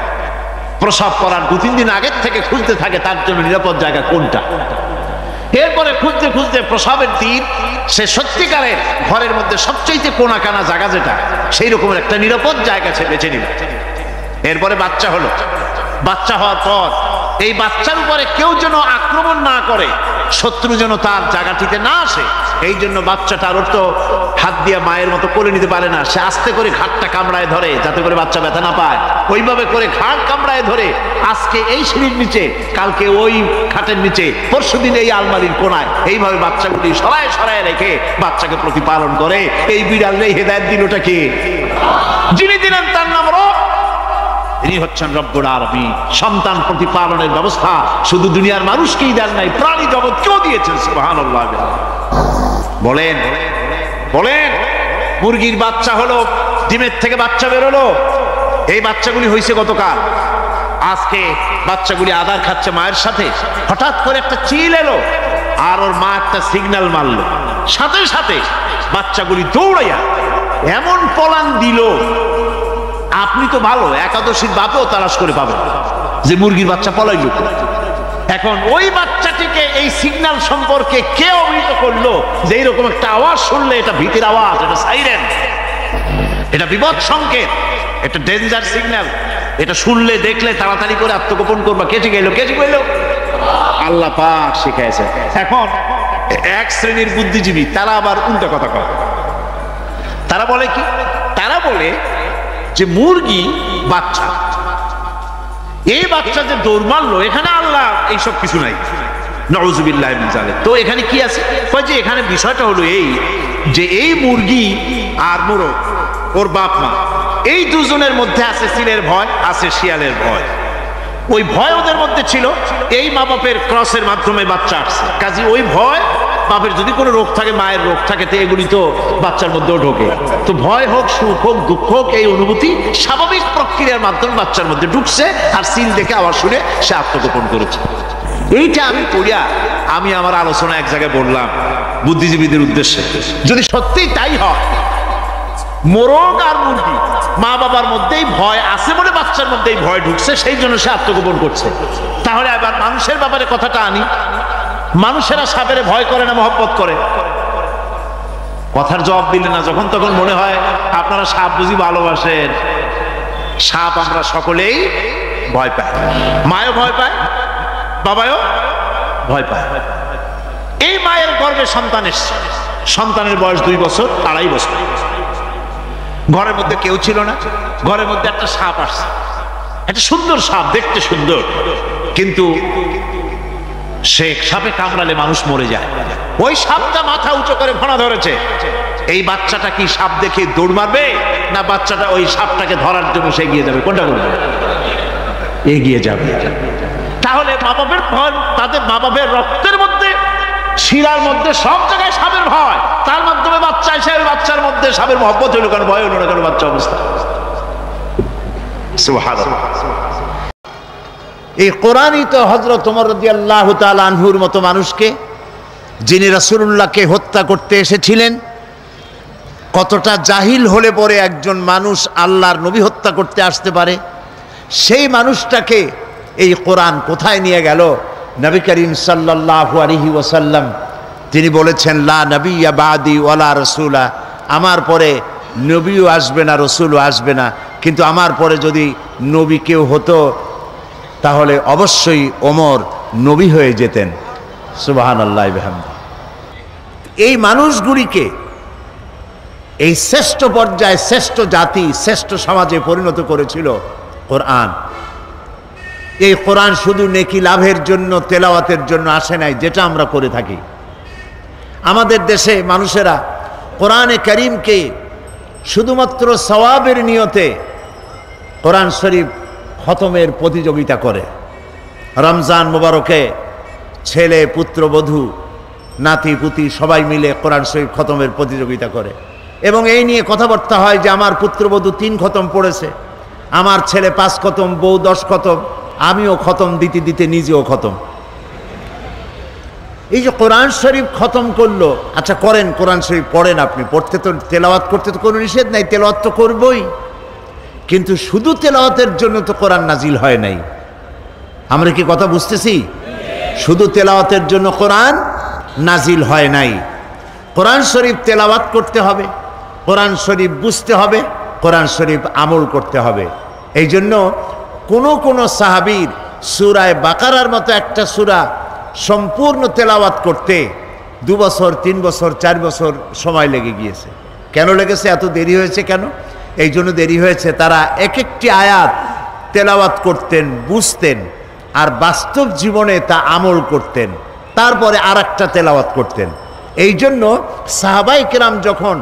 প্রসব করার 2-3 দিন আগের থেকে খুঁজতে থাকে তার জন্য নিরাপদ জায়গা কোনটা। এরপরে খুঁজতে খুঁজতে প্রসবের দিন সে সত্যিকারের ঘরের মধ্যে সবচেয়ে কোনা কানা জায়গা যেটা, সেই রকমের একটা নিরাপদ জায়গা সে বেছে নিল। এরপরে বাচ্চা হলো, বাচ্চা হওয়ার পর এই বাচ্চার উপরে কেউ যেন আক্রমণ না করে, শত্রু যেন তার জায়গাটিতে না আসে, এই জন্য বাচ্চাটার ওর তো হাত দিয়ে মায়ের মতো করে নিতে পারে না, সে আস্তে করে ঘাটটা কামড়ায় ধরে যাতে করে বাচ্চা ব্যথা না পায়। ওইভাবে করে ঘাট কামড়ায় ধরে আজকে এই সিঁড়ির নিচে, কালকে ওই খাটের নিচে, পরশুদিন এই আলমারির কোনায়, এইভাবে বাচ্চাগুলি সরায় সরায় রেখে বাচ্চাকে প্রতিপালন করে। এই বিড়ালে হেদায়েত দিলটা কে? যিনি দিলেন তার নাম রব, তিনি হচ্ছেন রব্বুল আলামিন। সন্তান প্রতিপালনের ব্যবস্থা শুধু দুনিয়ার মানুষকেই দেন নাই, প্রাণী জগৎকেও দিয়েছেন। সুবহানাল্লাহ। বলেন বলেন, মুরগির বাচ্চা হলো, ডিমের থেকে বাচ্চা বেরোলো, এই বাচ্চাগুলি হয়েছে গতকাল, আজকে বাচ্চাগুলি আদার খাচ্ছে মায়ের সাথে, হঠাৎ করে একটা চিল এলো আর ওর মা একটা সিগন্যাল মারলো, সাথে সাথে বাচ্চাগুলি দৌড়াইয়া এমন পলান দিল, আপনি তো ভালো একাদশীর বাপেও তালাশ করে পাবেন যে মুরগির বাচ্চা পলাইল। এখন ওই বাচ্চাটিকে এই সিগন্যাল সম্পর্কে কে অবহিত করলো যে এইরকম একটা আওয়াজ শুনলে এটা ভীতির আওয়াজ, এটা সাইরেন, এটা বিপদ সংকেত, এটা ডেঞ্জার সিগন্যাল, এটা শুনলে দেখলে তাড়াতাড়ি করে আত্মগোপন করবা। কে ঠিক এলো? কে ঠিক এলো? আল্লাহ পাক শিখাইছে। এখন এক শ্রেণীর বুদ্ধিজীবী তারা আবার উল্টা কথা কয়। তারা বলে কি? তারা বলে যে মুরগি বাচ্চা, এই বাচ্চা যে দৌড় মারলো, এখানে আল্লাহ এইসব কিছু নাই, নাউযুবিল্লাহ মিন যালিক। তো এখানে কি আছে? কয় যে এখানে বিষয়টা হলো এই যে এই মুরগি আর মোরগ, ওর বাপ মা, এই দুজনের মধ্যে আছে চিলের ভয়, আছে শিয়ালের ভয়। ওই ভয় ওদের মধ্যে ছিল, এই মা বাপের ক্রসের মাধ্যমে বাচ্চা আসছে, কাজে ওই ভয়, বাপের যদি কোনো রোগ থাকে, মায়ের রোগ থাকে, তো এগুলি তো বাচ্চার মধ্যেও ঢোকে। তো ভয় হোক, সুখ হোক, দুঃখ হোক, এই অনুভূতি স্বাভাবিক প্রক্রিয়ার মাধ্যমে বাচ্চার মধ্যে ঢুকছে, আর সিল দেখে আওয়াজ শুনে সে আত্মগোপন করেছে। এইটা আমি পড়িয়া আমি আমার আলোচনা এক জায়গায় বললাম বুদ্ধিজীবীদের উদ্দেশ্যে, যদি সত্যিই তাই হয়, মোরগ আর মুরগি মা বাবার মধ্যেই ভয় আছে বলে বাচ্চার মধ্যেই ভয় ঢুকছে, সেই জন্য সে আত্মগোপন করছে, তাহলে আবার মানুষের ব্যাপারে কথাটা আনি। মানুষেরা সাপের ভয় করে না মহব্বত করে? কথার জবাব দিলে না, যখন তখন মনে হয় আপনারা সাপ বুঝি ভালোবাসেন। সাপ আমরা সকলেই ভয় পাই, মায়ও ভয় পায়, বাবাও ভয় পায়। এই মায়ের গর্ভে সন্তান এসছে, সন্তানের বয়স 2 বছর, 2.5 বছর, ঘরের মধ্যে কেউ ছিল না, ঘরের মধ্যে একটা সাপ আসছে, একটা সুন্দর সাপ, দেখতে সুন্দর, কিন্তু সে সাপে কামড়ালে মানুষ মরে যায়। ওই সাপটা মাথা উঁচু করে ফোনা ধরেছে। এই বাচ্চাটা কি সাপ দেখে দৌড় মারবে, না বাচ্চাটা ওই সাপটাকে ধরার জন্য সে এগিয়ে যাবে? কোনটা করবে? এগিয়ে যাবে। তাহলে মা বাপের ভয়, তাদের মা বাপের রক্তের মধ্যে, শিরার মধ্যে সব জায়গায় সাপের ভয়, তার মাধ্যমে বাচ্চা এসে ওই বাচ্চার মধ্যে সাপের মহব্বত হলো, কারণ ভয় হলো না, কারণ বাচ্চা অবস্থা। সুবহানাল্লাহ। এই কোরআনই তো হযরত ওমর রাদিয়াল্লাহু তাআলা আনহুর মতো মানুষকে, যিনি রাসূলুল্লাহকে হত্যা করতে এসেছিলেন, কতটা জাহিল হলে পরে একজন মানুষ আল্লাহর নবী হত্যা করতে আসতে পারে, সেই মানুষটাকে এই কোরআন কোথায় নিয়ে গেল? নবী করিম সাল্লাল্লাহু আলাইহি ওয়াসাল্লাম তিনি বলেছেন, লা নবিয়্যা বাদি ওয়ালা রাসূলা, আমার পরে নবীও আসবে না, রসুলও আসবে না, কিন্তু আমার পরে যদি নবী কেউ হতো তাহলে অবশ্যই ওমর নবী হয়ে যেতেন। সুবহানাল্লাহ বিহামদি। এই মানুষগুলিকে এই শ্রেষ্ঠ পর্যায়ে, শ্রেষ্ঠ জাতি, শ্রেষ্ঠ সমাজে পরিণত করেছিল কোরআন। এই কোরআন শুধু নেকি লাভের জন্য, তেলাওয়াতের জন্য আসে নাই, যেটা আমরা করে থাকি। আমাদের দেশে মানুষেরা কোরআনে কারীমকে শুধুমাত্র সওয়াবের নিয়তে কোরআন শরীফ খতমের প্রতিযোগিতা করে। রমজান মোবারকে ছেলে, পুত্রবধূ, নাতি পুতি সবাই মিলে কোরআন শরীফ খতমের প্রতিযোগিতা করে, এবং এই নিয়ে কথাবার্তা হয় যে আমার পুত্রবধূ 3 খতম পড়েছে, আমার ছেলে 5 খতম, বউ 10 খতম, আমিও খতম দিতে দিতে নিজেও খতম। এই যে কোরআন শরীফ খতম করলো, আচ্ছা করেন, কোরআন শরীফ পড়েন, আপনি পড়তে তো, তেলাওয়াত করতে তো কোনো নিষেধ নাই, তেলাওয়াত তো করবই, কিন্তু শুধু তেলাওয়াতের জন্য তো কোরআন নাজিল হয় নাই। আমরা কি কথা বুঝতেছি? শুধু তেলাওয়াতের জন্য কোরআন নাজিল হয় নাই। কোরআন শরীফ তেলাওয়াত করতে হবে, কোরআন শরীফ বুঝতে হবে, কোরআন শরীফ আমল করতে হবে। এই জন্য কোন সাহাবীর সূরা বাকারার মতো একটা সূরা সম্পূর্ণ তেলাওয়াত করতে 2 বছর 3 বছর 4 বছর সময় লেগে গিয়েছে। কেন লেগেছে? এত দেরি হয়েছে কেন? এই জন্য দেরি হয়েছে, তারা এক একটি আয়াত তেলাওয়াত করতেন, বুঝতেন, আর বাস্তব জীবনে তা আমল করতেন, তারপরে আর একটা তেলাওয়াত করতেন। এই জন্য সাহাবায়ে কেরাম যখন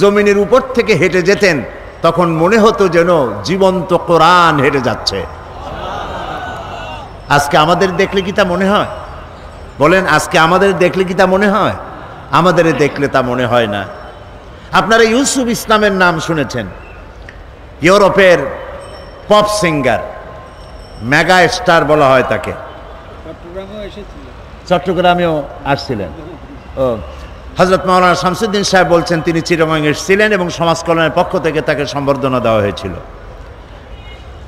জমিনের উপর থেকে হেঁটে যেতেন তখন মনে হতো যেন জীবন্ত কোরআন হেঁটে যাচ্ছে। আজকে আমাদের দেখলে কি তা মনে হয়? বলেন, আজকে আমাদের দেখলে কি তা মনে হয়? আমাদের দেখলে তা মনে হয় না। আপনারা ইউসুফ ইসলামের নাম শুনেছেন, ইউরোপের পপ সিঙ্গার, মেগা স্টার বলা হয় তাকে। চট্টগ্রামেও আসছিলেন। ও, হযরত মাওলানা শামসুদ্দিন সাহেব বলছেন তিনি চিটাগং এসেছিলেন এবং সমাজ কল্যাণের পক্ষ থেকে তাকে সম্বর্ধনা দেওয়া হয়েছিল।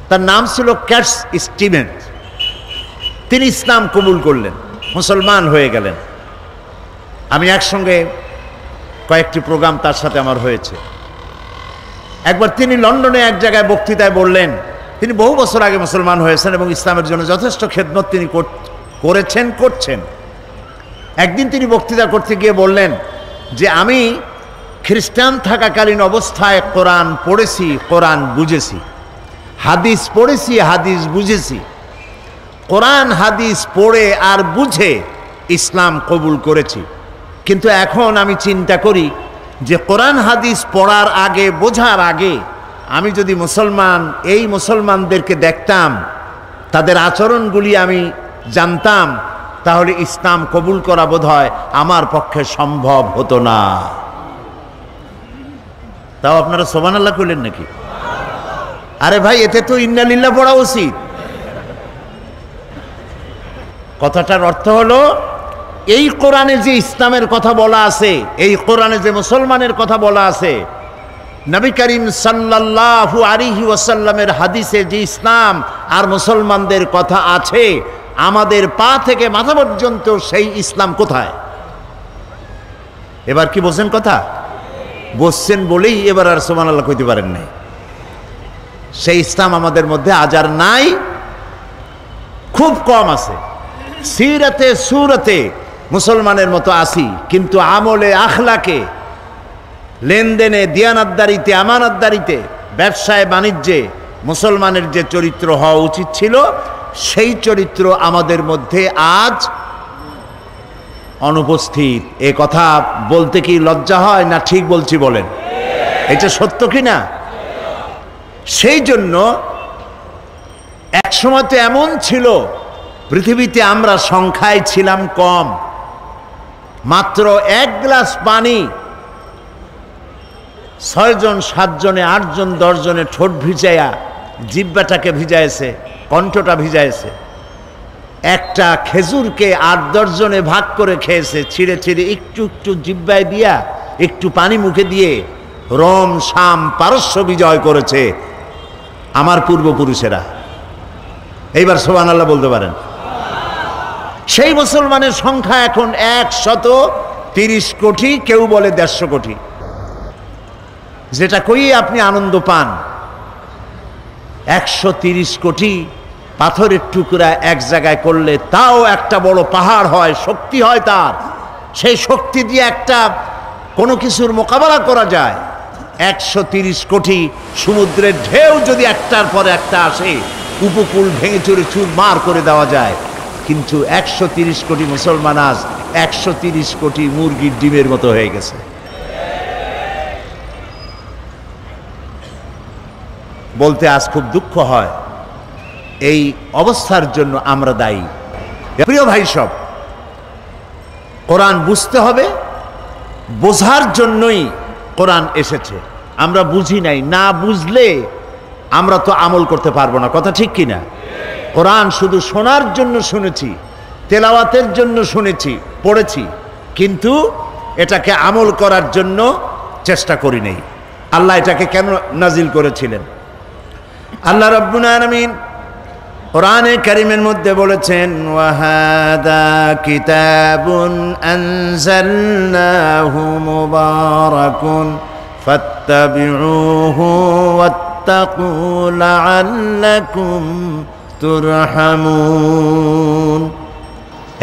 তার নাম ছিল ক্যাটস স্টিভেন্স। তিনি ইসলাম কবুল করলেন, মুসলমান হয়ে গেলেন। আমি একসঙ্গে কয়েকটি প্রোগ্রাম তার সাথে আমার হয়েছে। একবার তিনি লন্ডনে এক জায়গায় বক্তৃতায় বললেন, তিনি বহু বছর আগে মুসলমান হয়েছেন এবং ইসলামের জন্য যথেষ্ট খেদমত তিনি করছেন। একদিন তিনি বক্তৃতা করতে গিয়ে বললেন যে আমি খ্রিস্টান থাকাকালীন অবস্থায় কোরআন পড়েছি, কোরআন বুঝেছি, হাদিস পড়েছি, হাদিস বুঝেছি। কোরআন হাদিস পড়ে আর বুঝে ইসলাম কবুল করেছি। কিন্তু এখন আমি চিন্তা করি যে কোরআন হাদিস পড়ার আগে, বোঝার আগে আমি যদি এই মুসলমানদেরকে দেখতাম, তাদের আচরণগুলি আমি জানতাম, তাহলে ইসলাম কবুল করা বোধহয় আমার পক্ষে সম্ভব হতো না। তাও আপনারা সুবহানাল্লাহ কইলেন নাকি? আরে ভাই, এতে তো ইন্না লিল্লাহ পড়া উচিত। কথাটার অর্থ হলো, এই কোরআনে যে ইসলামের কথা বলা আছে, এই কোরআনে যে মুসলমানের কথা বলা আছে, নবী করিম সাল্লাল্লাহু আলাইহি ওয়াসাল্লামের হাদিসে যে ইসলাম আর মুসলমানদের কথা আছে, আমাদের পা থেকে মাথা পর্যন্ত সেই ইসলাম কোথায়? এবার কি বলছেন কথা? বলছেন বলেই এবার আর সুবহানাল্লাহ কইতে পারেন নাই। সেই ইসলাম আমাদের মধ্যে আজ আর নাই, খুব কম আছে। সিরাতে সুরতে মুসলমানের মতো আসি, কিন্তু আমলে আখলাকে, লেনদেনে, দিয়ানাতদারিতে, আমানতদারিতে, ব্যবসায় বাণিজ্যে মুসলমানের যে চরিত্র হওয়া উচিত ছিল, সেই চরিত্র আমাদের মধ্যে আজ অনুপস্থিত। এ কথা বলতে কি লজ্জা হয় না ঠিক বলছি বলেন? এটা সত্য কি না? সেই জন্য একসময় তো এমন ছিল, পৃথিবীতে আমরা সংখ্যায় ছিলাম কম, মাত্র 1 গ্লাস পানি 6 জন 7 জনে 8 জন 10 জনে ঠোঁট ভিজাইয়া, জিহ্বাটাকে ভিজাইছে, কণ্ঠটা ভিজাইছে। একটা খেজুরকে 8-10 জনে ভাগ করে খেয়েছে, ছিঁড়ে ছিঁড়ে একটু একটু জিহ্বায় দিয়া, একটু পানি মুখে দিয়ে রোম, শাম, পারস্য বিজয় করেছে আমার পূর্বপুরুষেরা। এইবার সুবহানাল্লাহ বলতে পারেন? সেই মুসলমানের সংখ্যা এখন 130 কোটি, কেউ বলে 150 কোটি। যেটা কই আপনি আনন্দ পান, 130 কোটি পাথরের টুকরা এক জায়গায় করলে তাও একটা বড় পাহাড় হয়, শক্তি হয় তার। সেই শক্তি দিয়ে একটা কোনো কিছুর মোকাবেলা করা যায়। 130 কোটি সমুদ্রের ঢেউ যদি একটার পর একটা আসে, উপকূল ভেঙে চুরে চুরমার করে দেওয়া যায়। কিন্তু 130 কোটি মুসলমান আজ 130 কোটি মুরগির ডিমের মতো হয়ে গেছে। বলতে আজ খুব দুঃখ হয়। এই অবস্থার জন্য আমরা দায়ী। প্রিয় ভাই সব, কোরআন বুঝতে হবে, বোঝার জন্যই কোরআন এসেছে। আমরা বুঝি নাই, না বুঝলে আমরা তো আমল করতে পারবো না। কথা ঠিক কিনা? কোরআন শুধু শোনার জন্য শুনেছি, তেলাওয়াতের জন্য শুনেছি, পড়েছি, কিন্তু এটাকে আমল করার জন্য চেষ্টা করি নাই। আল্লাহ এটাকে কেন নাজিল করেছিলেন? আল্লাহ রাব্বুল আলামিন কোরআনে কারীমের মধ্যে বলেছেন, ওয়াহাদা কিতাবুন আনজালনাহু মুবারাকুন ফাত্তাবিউহু واتقوا لعلكم তুরহামুন।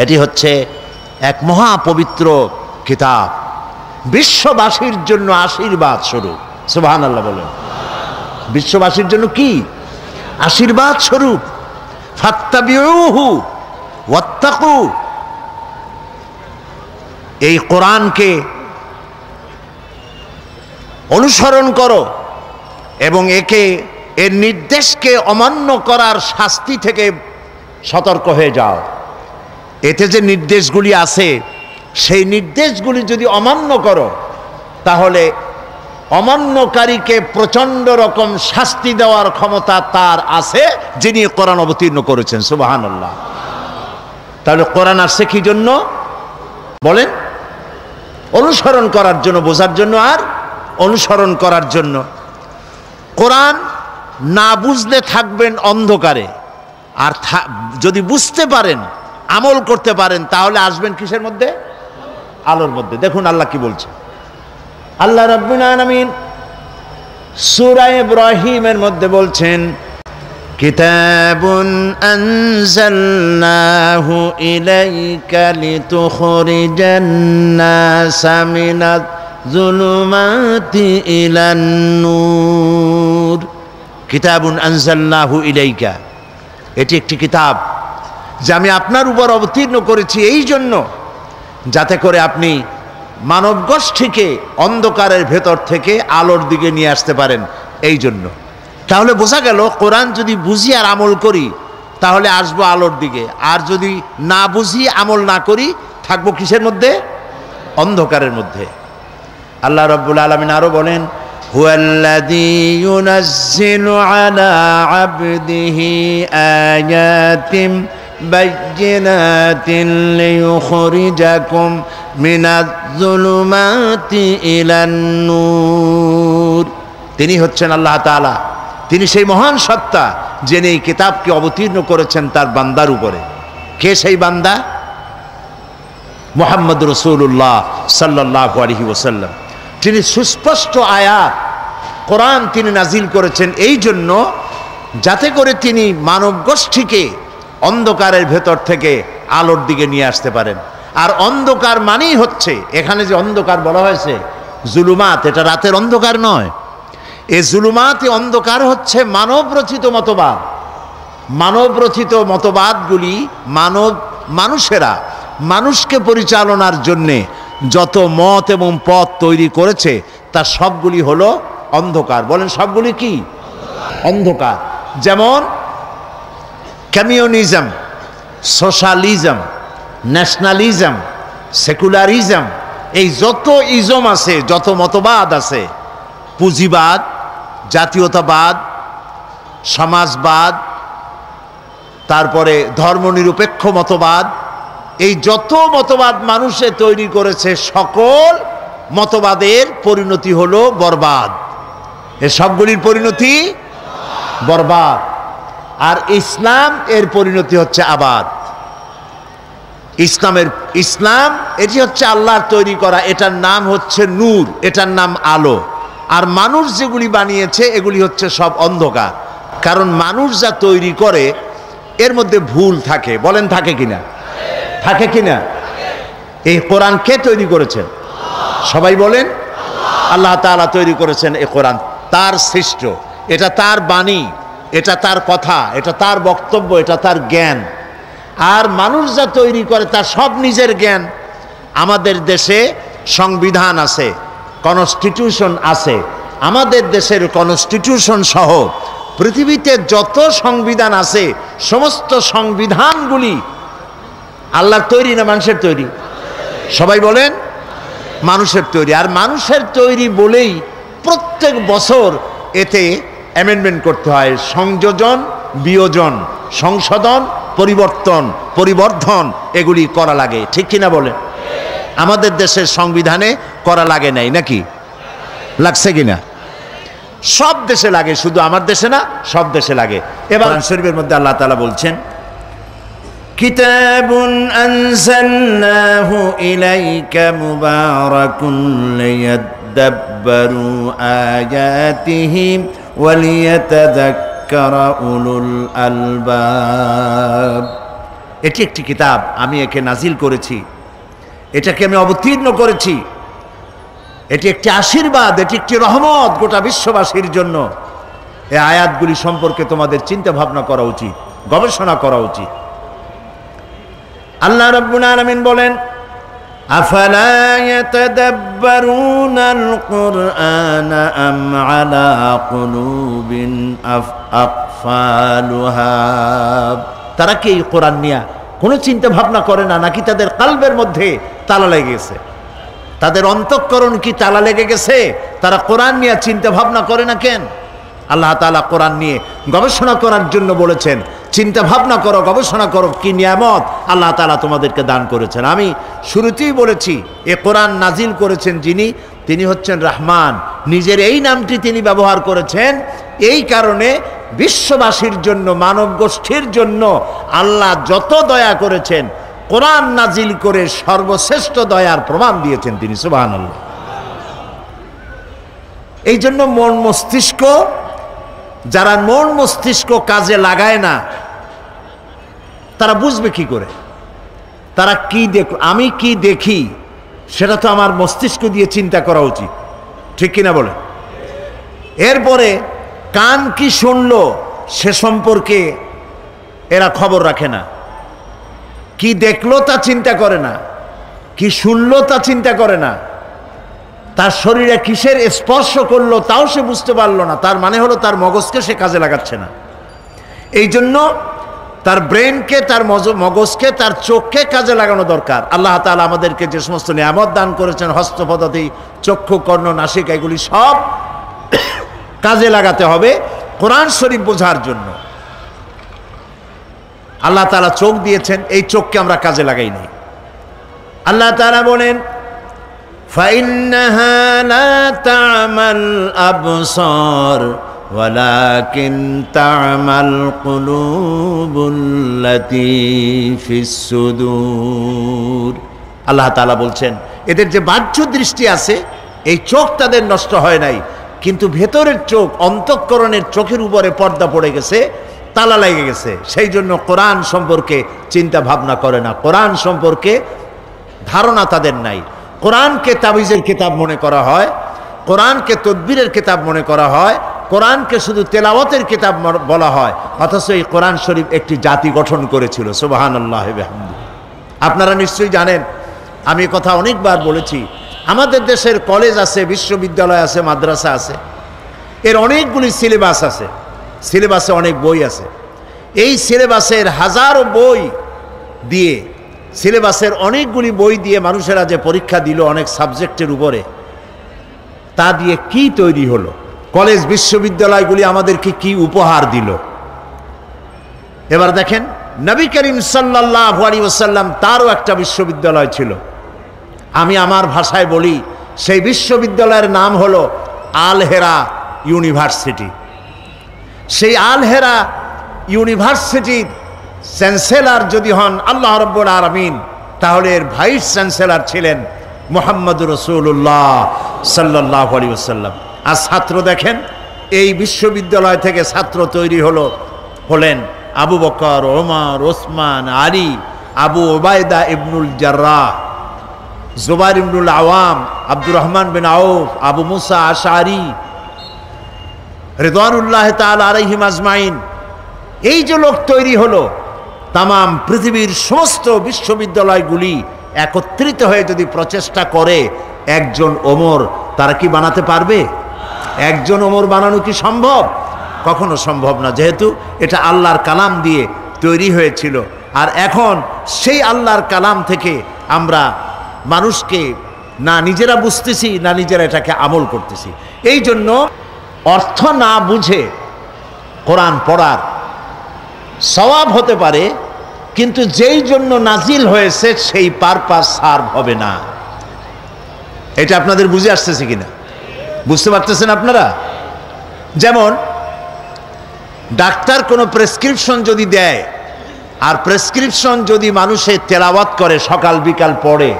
এটি হচ্ছে এক মহা পবিত্র কিতাব, বিশ্ববাসীর জন্য আশীর্বাদ স্বরূপ। সুবহানাল্লাহ বলেন। বিশ্ববাসীর জন্য কি আশীর্বাদ স্বরূপ। ফাত্তাবিউহু ওয়াত্তাকু, এই কোরআনকে অনুসরণ করো এবং এর নির্দেশকে অমান্য করার শাস্তি থেকে সতর্ক হয়ে যাও। এতে যে নির্দেশগুলি আছে সেই নির্দেশগুলি যদি অমান্য করো তাহলে অমান্যকারীকে প্রচণ্ড রকম শাস্তি দেওয়ার ক্ষমতা তার আছে যিনি কোরআন অবতীর্ণ করেছেন। সুবহানাল্লাহ। তাহলে কোরআন আসছে কি জন্য বলেন? অনুসরণ করার জন্য, বোঝার জন্য আর অনুসরণ করার জন্য। কোরআন না বুঝলে থাকবেন অন্ধকারে, আর যদি বুঝতে পারেন, আমল করতে পারেন, তাহলে আসবেন কিসের মধ্যে? আলোর মধ্যে। দেখুন আল্লাহ কি বলছে। আল্লাহ রাব্বুল আলামিন সূরা ইব্রাহিমের মধ্যে বলছেন, কিতাবুন আনজালনাহু ইলাইকা লিতুখরিজান নাসা মিনাজ যুলুমাতি ইলান নূর। কিতাবুন আনজালনাহু ইলাইকা, এটি একটি কিতাব যা আমি আপনার উপর অবতীর্ণ করেছি এই জন্য যাতে করে আপনি মানব গোষ্ঠীকে অন্ধকারের ভেতর থেকে আলোর দিকে নিয়ে আসতে পারেন। এই জন্য তাহলে বোঝা গেল কোরআন যদি বুঝি আর আমল করি তাহলে আসবো আলোর দিকে, আর যদি না বুঝি আমল না করি থাকবো কিসের মধ্যে? অন্ধকারের মধ্যে। আল্লাহ রাব্বুল আলামিন আরো বলেন, হুয়াল্লাযী ইউনাজ্জিলু আলা আবদিহি আয়াতিম বায়্যিনাতিন লিইখরিজাকুম মিনাজ যুলুমাতি ইলান নূর। তিনি হচ্ছেন আল্লাহ তাআলা, তিনি সেই মহান সত্তা যিনি এই কিতাবকে অবতীর্ণ করেছেন তার বান্দার উপরে। কে সেই বান্দা? মুহাম্মদ রাসূলুল্লাহ সাল্লাল্লাহু আলাইহি ওয়াসাল্লাম। তিনি সুস্পষ্ট আয়াত কোরআন তিনি নাজিল করেছেন এই জন্য যাতে করে তিনি মানব গোষ্ঠীকে অন্ধকারের ভেতর থেকে আলোর দিকে নিয়ে আসতে পারেন। আর অন্ধকার মানেই হচ্ছে, এখানে যে অন্ধকার বলা হয়েছে জুলুমাত, এটা রাতের অন্ধকার নয়। এই জুলুমাতে অন্ধকার হচ্ছে মানবরচিত মতবাদ। মানবরচিত মতবাদগুলি মানুষেরা মানুষকে পরিচালনার জন্যে যত মত এবং পথ তৈরি করেছে তার সবগুলি হলো অন্ধকার। বলেন সবগুলি কি? অন্ধকার। যেমন কমিউনিজম, সোশ্যালিজম, ন্যাশনালিজম, সেকুলারিজম, এই যত ইজম আছে, যত মতবাদ আছে, পুঁজিবাদ, জাতীয়তাবাদ, সমাজবাদ, তারপরে ধর্মনিরপেক্ষ মতবাদ, এই যত মতবাদ মানুষে তৈরি করেছে সকল মতবাদের পরিণতি হলো বরবাদ। এ সবগুলির পরিণতি বরবাদ। আর ইসলাম এর পরিণতি হচ্ছে আবাদ। ইসলাম এটি হচ্ছে আল্লাহর তৈরি করা, এটার নাম হচ্ছে নূর, এটার নাম আলো। আর মানুষ যেগুলি বানিয়েছে এগুলি হচ্ছে সব অন্ধকার। কারণ মানুষ যা তৈরি করে এর মধ্যে ভুল থাকে। বলেন থাকে কিনা? থাকে কিনা? এই কোরআন কে তৈরি করেছেন? সবাই বলেন আল্লাহ তাআলা তৈরি করেছেন। এই কোরআন তার সৃষ্ট, এটা তার বাণী, এটা তার কথা, এটা তার বক্তব্য, এটা তার জ্ঞান। আর মানুষ যা তৈরি করে তার সব নিজের জ্ঞান। আমাদের দেশে সংবিধান আছে, কনস্টিটিউশন আছে। আমাদের দেশের কনস্টিটিউশন সহ পৃথিবীতে যত সংবিধান আছে সমস্ত সংবিধানগুলি আল্লাহর তৈরি না মানুষের তৈরি? সবাই বলেন মানুষের তৈরি। আর মানুষের তৈরি বলেই প্রত্যেক বছর এতে অ্যামেন্ডমেন্ট করতে হয়, সংযোজন, বিয়োজন, সংশোধন, পরিবর্ধন এগুলি করা লাগে। ঠিক কিনা বলেন? আমাদের দেশের সংবিধানে করা লাগে নাই নাকি? লাগছে কিনা? সব দেশে লাগে, শুধু আমার দেশে না, সব দেশে লাগে। এবার কোরআন শরীফের মধ্যে আল্লাহ তাআলা বলছেন, কিতাবুন আনজালনাহু ইলাইকা মুবারাকুন লিয়াদাব্বারু আয়াতিহি وليتذكر أولو الألباب। এটি একটি কিতাব, আমি একে নাজিল করেছি, এটাকে আমি অবতীর্ণ করেছি, এটি একটি আশীর্বাদ, এটি একটি রহমত গোটা বিশ্ববাসীর জন্য। এই আয়াতগুলি সম্পর্কে তোমাদের চিন্তা ভাবনা করা উচিত, গবেষণা করা উচিত। আল্লাহ রাব্বুল আলামিন বলেন, আফালা ইয়াতাদাব্বারুনাল কুরআনা আম আলা কুলুবিন আকফালুহা। তারা কি এই কোরআন নিয়ে কোনো চিন্তা ভাবনা করে না, নাকি তাদের কলবের মধ্যে তালা লেগে গেছে? তাদের অন্তঃকরণ কি তালা লেগে গেছে? তারা কোরআন নিয়ে চিন্তা ভাবনা করে না কেন? আল্লাহ তাআলা কোরআন নিয়ে গবেষণা করার জন্য বলেছেন, চিন্তা ভাবনা করো, গবেষণা করো, কি নিয়ামত আল্লাহ তাআলা তোমাদেরকে দান করেছেন। আমি শুরুতেই বলেছি, এ কোরআন নাজিল করেছেন যিনি, তিনি হচ্ছেন রহমান। নিজের এই নামটি তিনি ব্যবহার করেছেন, এই কারণে বিশ্ববাসীর জন্য, মানব গোষ্ঠীর জন্য আল্লাহ যত দয়া করেছেন, কোরআন নাজিল করে সর্বশ্রেষ্ঠ দয়ার প্রমাণ দিয়েছেন তিনি। সুবহানাল্লাহ। এই জন্য মন মস্তিষ্ক, যারা মন মস্তিষ্ক কাজে লাগায় না, তারা বুঝবে কি করে? তারা কি আমি কি দেখি সেটা তো আমার মস্তিষ্ক দিয়ে চিন্তা করা উচিত, ঠিক কিনা বলে? এরপরে কান কি শুনলো সে সম্পর্কে এরা খবর রাখে না। কি দেখলো তা চিন্তা করে না, কি শুনলো তা চিন্তা করে না, তার শরীরে কিসের স্পর্শ করলো তাও সে বুঝতে পারলো না। তার মানে হলো তার মগজকে সে কাজে লাগাচ্ছে না। এই জন্য তার ব্রেনকে, তার মগজকে, তার চোখকে কাজে লাগানো দরকার। আল্লাহ তাআলা আমাদেরকে যে সমস্ত নিয়ামত দান করেছেন, হস্তপদাতি, চক্ষু, কর্ণ, নাসিকা, এগুলি সব কাজে লাগাতে হবে কোরআন শরীফ বোঝার জন্য। আল্লাহ তাআলা চোখ দিয়েছেন, এই চোখকে আমরা কাজে লাগাই নাই। আল্লাহ তাআলা বলেন, فإنها لا تعمى الأبصار ولكن تعمى القلوب التي في الصدور। আল্লাহ তাআলা বলছেন, এদের যে বাহ্য দৃষ্টি আছে, এই চোখ তাদের নষ্ট হয় নাই, কিন্তু ভেতরের চোখ, অন্তঃকরণের চোখের উপরে পর্দা পড়ে গেছে, তালা লেগে গেছে। সেই জন্য কোরআন সম্পর্কে চিন্তা ভাবনা করে না, কোরআন সম্পর্কে ধারণা তাদের নাই। কোরআনকে তাবিজের কিতাব মনে করা হয়, কোরআনকে তদবিরের কিতাব মনে করা হয়, কোরআনকে শুধু তেলাওয়াতের কিতাব বলা হয়, অথচ এই কোরআন শরীফ একটি জাতি গঠন করেছিল। সুবহানাল্লাহ বিহামদিহি। আপনারা নিশ্চয়ই জানেন, আমি কথা অনেকবার বলেছি, আমাদের দেশের কলেজ আছে, বিশ্ববিদ্যালয় আছে, মাদ্রাসা আছে, এর অনেকগুলি সিলেবাস আছে, সিলেবাসে অনেক বই আছে। এই সিলেবাসের হাজারো বই দিয়ে, সিলেবাসের অনেকগুলি বই দিয়ে মানুষেরা যে পরীক্ষা দিল অনেক সাবজেক্টের উপরে, তা দিয়ে কি তৈরি হলো? কলেজ বিশ্ববিদ্যালয়গুলি আমাদেরকে কি উপহার দিল? এবার দেখেন, নবী করিম সাল্লাল্লাহু আলাইহি ওয়াসাল্লাম তারও একটা বিশ্ববিদ্যালয় ছিল। আমি আমার ভাষায় বলি, সেই বিশ্ববিদ্যালয়ের নাম হলো আল হেরা ইউনিভার্সিটি। সেই আল হেরা ইউনিভার্সিটির চ্যান্সেলর যদি হন আল্লাহ রাব্বুল আলামিন, তাহলে এর ভাইস চ্যান্সেলর ছিলেন মুহাম্মদুর রাসূলুল্লাহ সাল্লাল্লাহু আলাইহি ওয়াসাল্লাম। আর ছাত্র দেখেন, এই বিশ্ববিদ্যালয় থেকে ছাত্র তৈরি হলেন আবু বকর, ওমর, ওসমান, আলী, আবু ওবায়দা ইবনুল জাররাহ, জুবাইর ইবনুল আওয়াম, আব্দুর রহমান বিন আউফ, আবু মুসা আশআরী, রিদওয়ানুল্লাহ তাআলা আলাইহিম আজমাইন। এই যে লোক তৈরি হলো, তামাম পৃথিবীর সমস্ত বিশ্ববিদ্যালয়গুলি একত্রিত হয়ে যদি প্রচেষ্টা করে, একজন ওমর তারা কি বানাতে পারবে? একজন ওমর বানানো কি সম্ভব? কখনো সম্ভব না, যেহেতু এটা আল্লাহর কালাম দিয়ে তৈরি হয়েছিল। আর এখন সেই আল্লাহর কালাম থেকে আমরা মানুষকে না নিজেরা বুঝতেছি, না নিজেরা এটাকে আমল করতেছি। এই জন্য অর্থ না বুঝে কোরআন পড়ার সওয়াব হতে পারে, কিন্তু যেই জন্য নাজিল হয়েছে সেই পারপাস সার্ভ হবে না। এটা আপনাদের বুঝে আসতেছে কিনা? বুঝতে পারতেছেন আপনারা? যেমন ডাক্তার কোনো প্রেসক্রিপশন যদি দেয়, আর প্রেসক্রিপশন যদি মানুষে তেলাওয়াত করে, সকাল বিকাল পড়ে,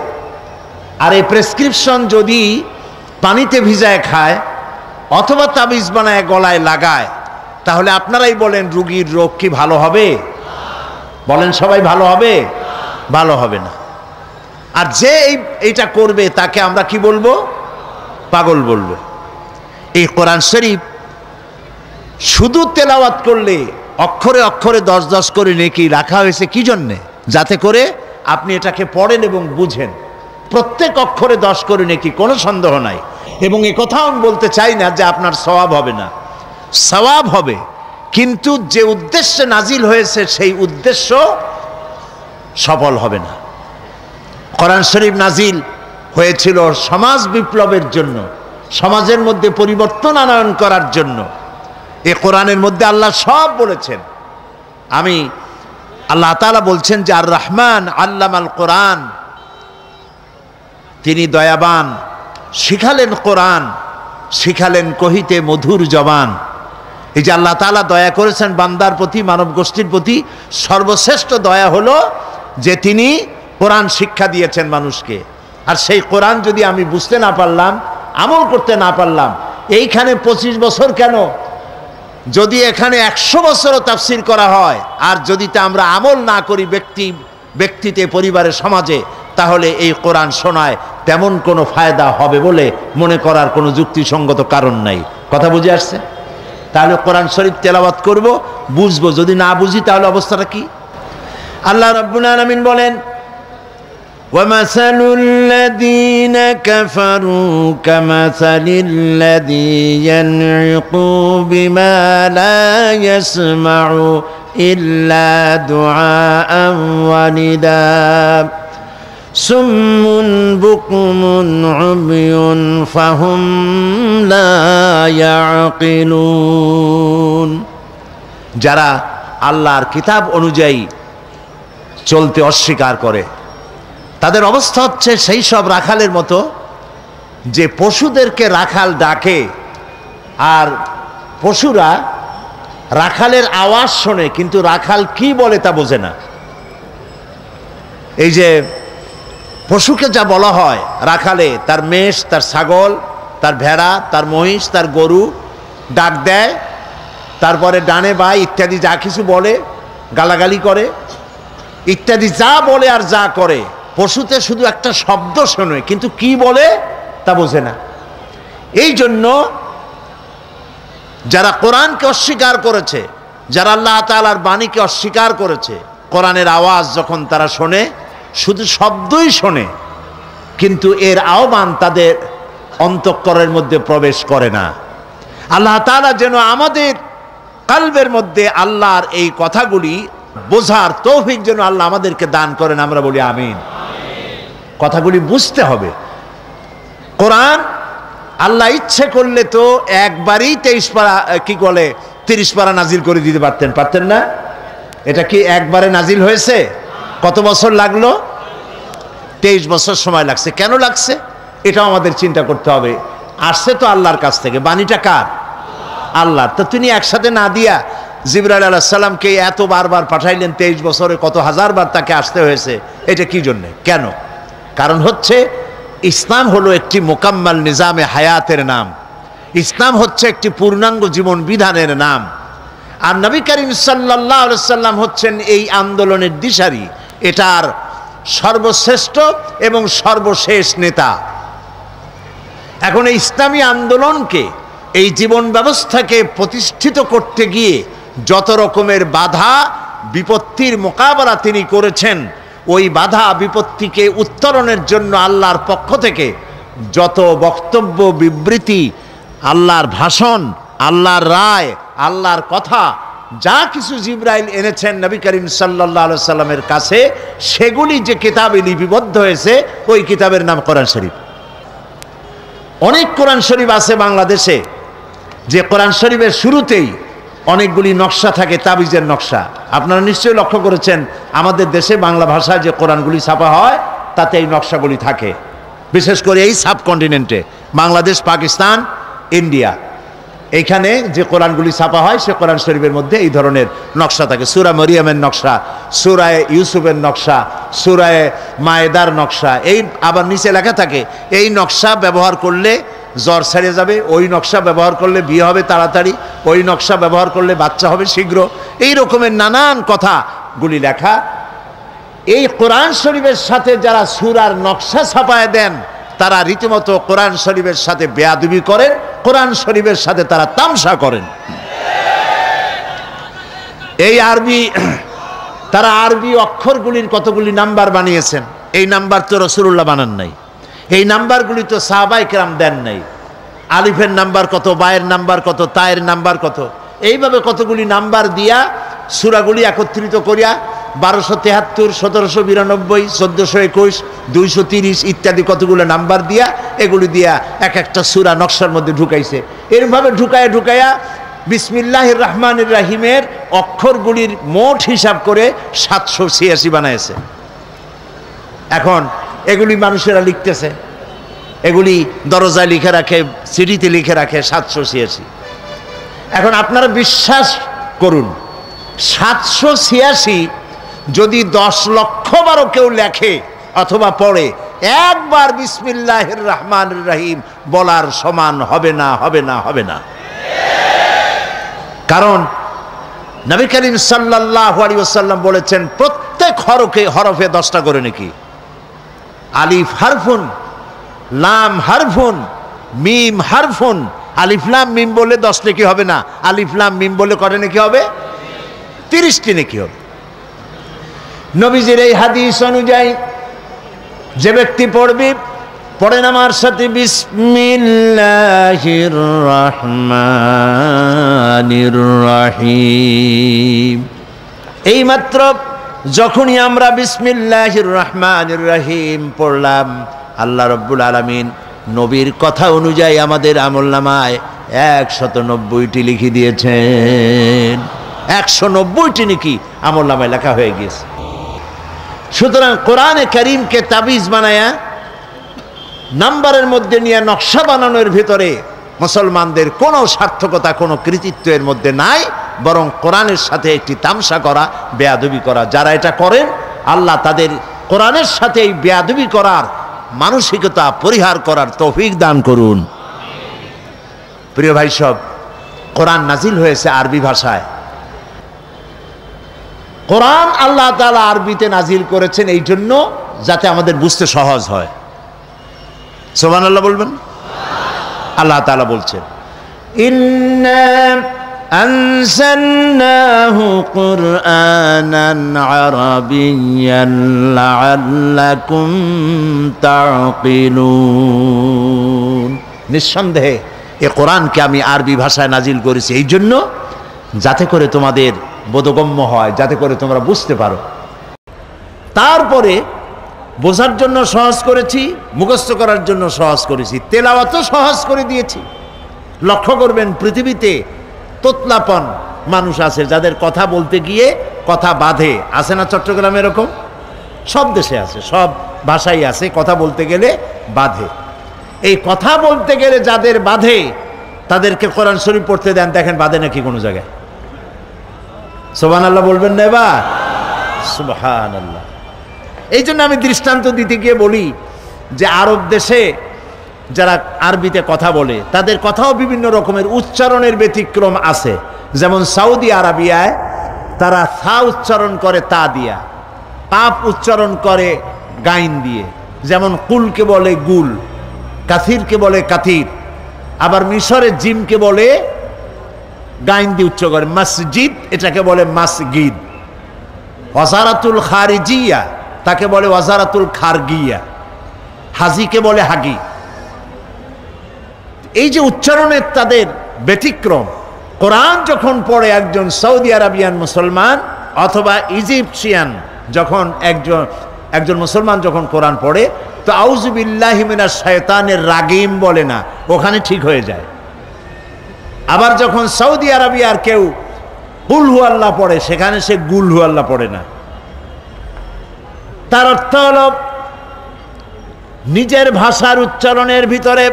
আর এই প্রেসক্রিপশন যদি পানিতে ভিজায় খায়, অথবা তাবিজ বানায় গলায় লাগায়, তাহলে আপনারাই বলেন রুগীর রোগ কি ভালো হবে? বলেন সবাই, ভালো হবে? ভালো হবে না। আর যে এইটা করবে তাকে আমরা কি বলবো? পাগল বলবো। এই কোরআন শরীফ শুধু তেলাওয়াত করলে অক্ষরে অক্ষরে 10 করে নেকি রাখা হয়েছে কি জন্যে? যাতে করে আপনি এটাকে পড়েন এবং বুঝেন। প্রত্যেক অক্ষরে 10 করে নেকি, কোনো সন্দেহ নাই। এবং এ কথাও আমি বলতে চাই না যে আপনার সওয়াব হবে না, সওয়াব হবে, কিন্তু যে উদ্দেশ্যে নাজিল হয়েছে সেই উদ্দেশ্য সফল হবে না। কোরআন শরীফ নাজিল হয়েছিল সমাজ বিপ্লবের জন্য, সমাজের মধ্যে পরিবর্তন আনয়ন করার জন্য। এ কোরআনের মধ্যে আল্লাহ সব বলেছেন। আল্লাহ তাআলা বলছেন যে আর রহমান আল্লামাল কোরআন, তিনি দয়াবান, শিখালেন কোরআন, শিখালেন কহিতে মধুর জবান। এই যে আল্লাহ তাআলা দয়া করেছেন বান্দার প্রতি, মানব গোষ্ঠীর প্রতি, সর্বশ্রেষ্ঠ দয়া হলো যে তিনি কোরআন শিক্ষা দিয়েছেন মানুষকে। আর সেই কোরআন যদি আমি বুঝতে না পারলাম, আমল করতে না পারলাম, এইখানে 25 বছর কেন, যদি এখানে 100 বছরও তাফসীর করা হয়, আর যদি তা আমরা আমল না করি ব্যক্তিতে, পরিবারে, সমাজে, তাহলে এই কোরআন শোনায় তেমন কোনো ফায়দা হবে বলে মনে করার কোনো যুক্তিসঙ্গত কারণ নাই। কথা বুঝে আসছে? তাহলে কোরআন শরীফ তেলাওয়াত করব, বুঝবো। যদি না বুঝি তাহলে অবস্থাটা কি? আল্লাহ রাব্বুল আলামিন বলেন, وَمَثَلُ الَّذِينَ كَفَرُوا كَمَثَلِ الَّذِي يَنْعِقُ بِمَا لَا يَسْمَعُ إِلَّا دُعَاءً وَنِدَاءً سُمٌّ بُكْمٌ عُمْيٌ فَهُمْ لَا يَعْقِلُونَ। যারা আল্লাহর কিতাব অনুযায়ী চলতে অস্বীকার করে, তাদের অবস্থা হচ্ছে সেই সব রাখালের মতো যে পশুদেরকে রাখাল ডাকে, আর পশুরা রাখালের আওয়াজ শোনে কিন্তু রাখাল কি বলে তা বোঝে না। এই যে পশুকে যা বলা হয়, রাখালে তার মেষ, তার ছাগল, তার ভেড়া, তার মহিষ, তার গরু ডাক দেয়, তারপরে ডানে বাই ইত্যাদি যা কিছু বলে, গালাগালি করে ইত্যাদি যা বলে আর যা করে, পশুতে শুধু একটা শব্দ শোনে কিন্তু কি বলে তা বোঝে না। এই জন্য যারা কোরআনকে অস্বীকার করেছে, যারা আল্লাহ তাআলার বাণীকে অস্বীকার করেছে, কোরআনের আওয়াজ যখন তারা শোনে শুধু শব্দই শোনে, কিন্তু এর আহ্বান তাদের অন্তঃকরণের মধ্যে প্রবেশ করে না। আল্লাহ তাআলা যেন আমাদের কলবের মধ্যে আল্লাহর এই কথাগুলি বোঝার তৌফিক যেন আল্লাহ আমাদেরকে দান করেন। আমরা বলি আমিন। কথাগুলি বুঝতে হবে। কোরআন আল্লাহ ইচ্ছে করলে তো একবারই 23 পারা কি বলে 30 পারা নাজিল করে দিতে পারতেন না? এটা কি একবারে নাজিল হয়েছে? কত বছর লাগলো? 23 বছর সময় লাগছে। কেন লাগছে এটাও আমাদের চিন্তা করতে হবে। আসছে তো আল্লাহর কাছ থেকে, বাণীটা কার? আল্লাহর। তো তিনি একসাথে না দিয়া জিবরাইল আলাইহিস সালামকে এত বারবার পাঠাইলেন, 23 বছরে কত হাজার বার তাকে আসতে হয়েছে। এটা কি জন্য, কেন? কারণ হচ্ছে ইসলাম হলো একটি মোকাম্মাল নিজামে হায়াতের নাম। ইসলাম হচ্ছে একটি পূর্ণাঙ্গ জীবন বিধানের নাম। আর নবী করিম সাল্লাল্লাহু আলাইহি সাল্লাম হচ্ছেন এই আন্দোলনের দিশারি, এটার সর্বশ্রেষ্ঠ এবং সর্বশেষ নেতা। এখন এই ইসলামী আন্দোলনকে, এই জীবন ব্যবস্থাকে প্রতিষ্ঠিত করতে গিয়ে যত রকমের বাধা বিপত্তির মোকাবেলা তিনি করেছেন, ওই বাধা বিপত্তিকে উত্তরণের জন্য আল্লাহর পক্ষ থেকে যত বক্তব্য, বিবৃতি, আল্লাহর ভাষণ, আল্লাহর রায়, আল্লাহর কথা যা কিছু জিবরাইল এনেছেন নবী করিম সাল্লাল্লাহু আলাইহি সাল্লামের কাছে, সেগুলি যে কিতাবে লিপিবদ্ধ হয়েছে, ওই কিতাবের নাম কোরআন শরীফ। অনেক কোরআন শরীফ আছে বাংলাদেশে, যে কোরআন শরীফের শুরুতেই অনেকগুলি নকশা থাকে, তাবিজের নকশা। আপনারা নিশ্চয়ই লক্ষ্য করেছেন আমাদের দেশে বাংলা ভাষায় যে কোরআনগুলি ছাপা হয় তাতে এই নকশাগুলি থাকে, বিশেষ করে এই সাবকন্টিনেন্টে, বাংলাদেশ, পাকিস্তান, ইন্ডিয়া, এইখানে যে কোরআনগুলি ছাপা হয় সে কোরআন শরীফের মধ্যে এই ধরনের নকশা থাকে। সূরা মরিয়মের নকশা, সূরা ইউসুফের নকশা, সূরা মায়েদার নকশা, এই আবার নিচে লেখা থাকে এই নকশা ব্যবহার করলে জ্বর ছেড়ে যাবে, ওই নকশা ব্যবহার করলে বিয়ে হবে তাড়াতাড়ি, ওই নকশা ব্যবহার করলে বাচ্চা হবে শীঘ্র, এই রকমের নানান কথাগুলি লেখা। এই কোরআন শরীফের সাথে যারা সূরার নকশা ছাপায় দেন তারা রীতিমতো কোরআন শরীফের সাথে বেয়াদবি করেন, কোরআন শরীফের সাথে তারা তামসা করেন। এই আরবি, তারা আরবি অক্ষরগুলির কতগুলি নাম্বার বানিয়েছেন, এই নাম্বার তো রাসূলুল্লাহ বানান নাই, এই নাম্বারগুলি তো সাহাবায়ে কেরাম দেন নাই। আলিফের নাম্বার কত, বায়ের নাম্বার কত, তায়ের নাম্বার কত, এইভাবে কতগুলি নাম্বার দিয়া সূরাগুলি একত্রিত করিয়া 1273, 1792, 1421, 230 ইত্যাদি কতগুলো নাম্বার দিয়া এগুলি দিয়া এক একটা সূরা নকশার মধ্যে ঢুকাইছে। এরভাবে ঢুকায়া বিসমিল্লাহির রহমানির রহিমের অক্ষরগুলির মোট হিসাব করে 786 বানাইছে। এখন এগুলি মানুষেরা লিখতেছে, এগুলি দরজায় লিখে রাখে, সিডিতে লিখে রাখে 786। এখন আপনারা বিশ্বাস করুন, 786 যদি 10 লক্ষ বারও কেউ লেখে অথবা পড়ে, একবার বিসমিল্লাহির রহমানির রহিম বলার সমান হবে না, হবে না, হবে না। কারণ নবী করিম সাল্লাল্লাহু আলাইহি ওয়াসাল্লাম বলেছেন প্রত্যেক হরফে 10টা করে নাকি। আলিফ হারফুন, লাম হারফুন, মিম হারফুন। আলিফ লাম মিম বলে 10 নাকি হবে না, আলিফ লাম মিম বলে করে নাকি হবে 30টি নাকি হবে। নবীজির এই হাদিস অনুযায়ী যে ব্যক্তি পড়েন আমার সাথে বিসমিল্লাহির রহমানির রহিম, এইমাত্র যখনই আমরা বিসমিল্লাহির রহমানির রহিম পড়লাম, আল্লাহ রাব্বুল আলামিন নবীর কথা অনুযায়ী আমাদের আমলনামায় 190টি লিখে দিয়েছেন। 190টি নাকি আমলনামায় লেখা হয়ে গেছে। সুতরাং কোরআনে কারীমকে তাবিজ বানায়া নাম্বারের মধ্যে নিয়ে নকশা বানানোর ভিতরে মুসলমানদের কোনো সার্থকতা, কোনো কৃতিত্বের মধ্যে নাই, বরং কোরআনের সাথে একটি তামসা করা, বেয়াদবি করা। যারা এটা করেন আল্লাহ তাদের কোরআনের সাথে এই বেয়াদবি করার মানসিকতা পরিহার করার তৌফিক দান করুন। প্রিয় ভাই সব, কোরআন নাজিল হয়েছে আরবি ভাষায়। কোরআন আল্লাহ তাআলা আরবিতে নাজিল করেছেন এই জন্য যাতে আমাদের বুঝতে সহজ হয়। সুবহানাল্লাহ বলবেন। আল্লাহ তাআলা বলছেন ইন্না আনজালনাহু কুরআনান আরাবিয়্যান লাআল্লাকুম তা'কিলুন। নিঃসন্দেহে এই কোরআনকে আমি আরবি ভাষায় নাজিল করেছি এই জন্য যাতে করে তোমাদের বোধগম্য হয়, যাতে করে তোমরা বুঝতে পারো। তারপরে বোঝার জন্য সহজ করেছি, মুখস্থ করার জন্য সহজ করেছি, তেলাওয়াতও সহজ করে দিয়েছি। লক্ষ্য করবেন পৃথিবীতে তোতলাপন মানুষ আছে যাদের কথা বলতে গিয়ে কথা বাঁধে, আছে না? চট্টগ্রামে এরকম সব দেশে আছে, সব ভাষাই আছে, কথা বলতে গেলে বাঁধে। এই কথা বলতে গেলে যাদের বাঁধে তাদেরকে কোরআন শরীফ পড়তে দেন, দেখেন বাঁধে নাকি কোনো জায়গায়। সুবহানাল্লাহ বলবেন না এবার? সুবহানাল্লাহ। এই জন্য আমি দৃষ্টান্ত দিতে গিয়ে বলি যে আরব দেশে যারা আরবিতে কথা বলে তাদের কথাও বিভিন্ন রকমের উচ্চারণের ব্যতিক্রম আছে। যেমন সৌদি আরবিয়ায় তারা থা উচ্চারণ করে তা দিয়া, কাফ উচ্চারণ করে গাইন দিয়ে। যেমন কুলকে বলে গুল, কাথিরকে বলে কাথির। আবার মিশরে জিমকে বলে গাইন দিয়ে উচ্চ করে মসজিদ, এটাকে বলে মাসগিদ। ওয়াজারাতুল খারিজিয়া তাকে বলে ওয়াজারাতুল খারগিয়া। হাজিকে বলে হাগি। এই যে উচ্চারণের তাদের ব্যতিক্রম, কোরআন যখন পড়ে একজন সৌদি আরবিয়ান মুসলমান অথবা ইজিপশিয়ান, যখন একজন মুসলমান যখন কোরআন পড়ে তো আউযু বিল্লাহি মিনাশ শায়তানির রাজিম বলে না, ওখানে ঠিক হয়ে যায়। আবার যখন সৌদি আরবিয়ার কেউ কুল হু আল্লাহ পড়ে সেখানে সে গুল হু আল্লাহ পড়ে না। তার অর্থ হলো নিজের ভাষার উচ্চারণের ভিতরে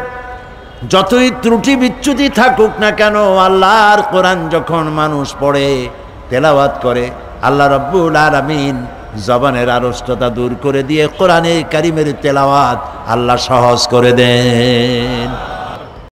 যতই ত্রুটি বিচ্যুতি থাকুক না কেন, আল্লাহর কোরআন যখন মানুষ পড়ে তেলাওয়াত করে, আল্লাহ রাব্বুল আলামিন জবানের আড়ষ্টতা দূর করে দিয়ে কোরআনে কারিমের তেলাওয়াত আল্লাহ সহজ করে দেন।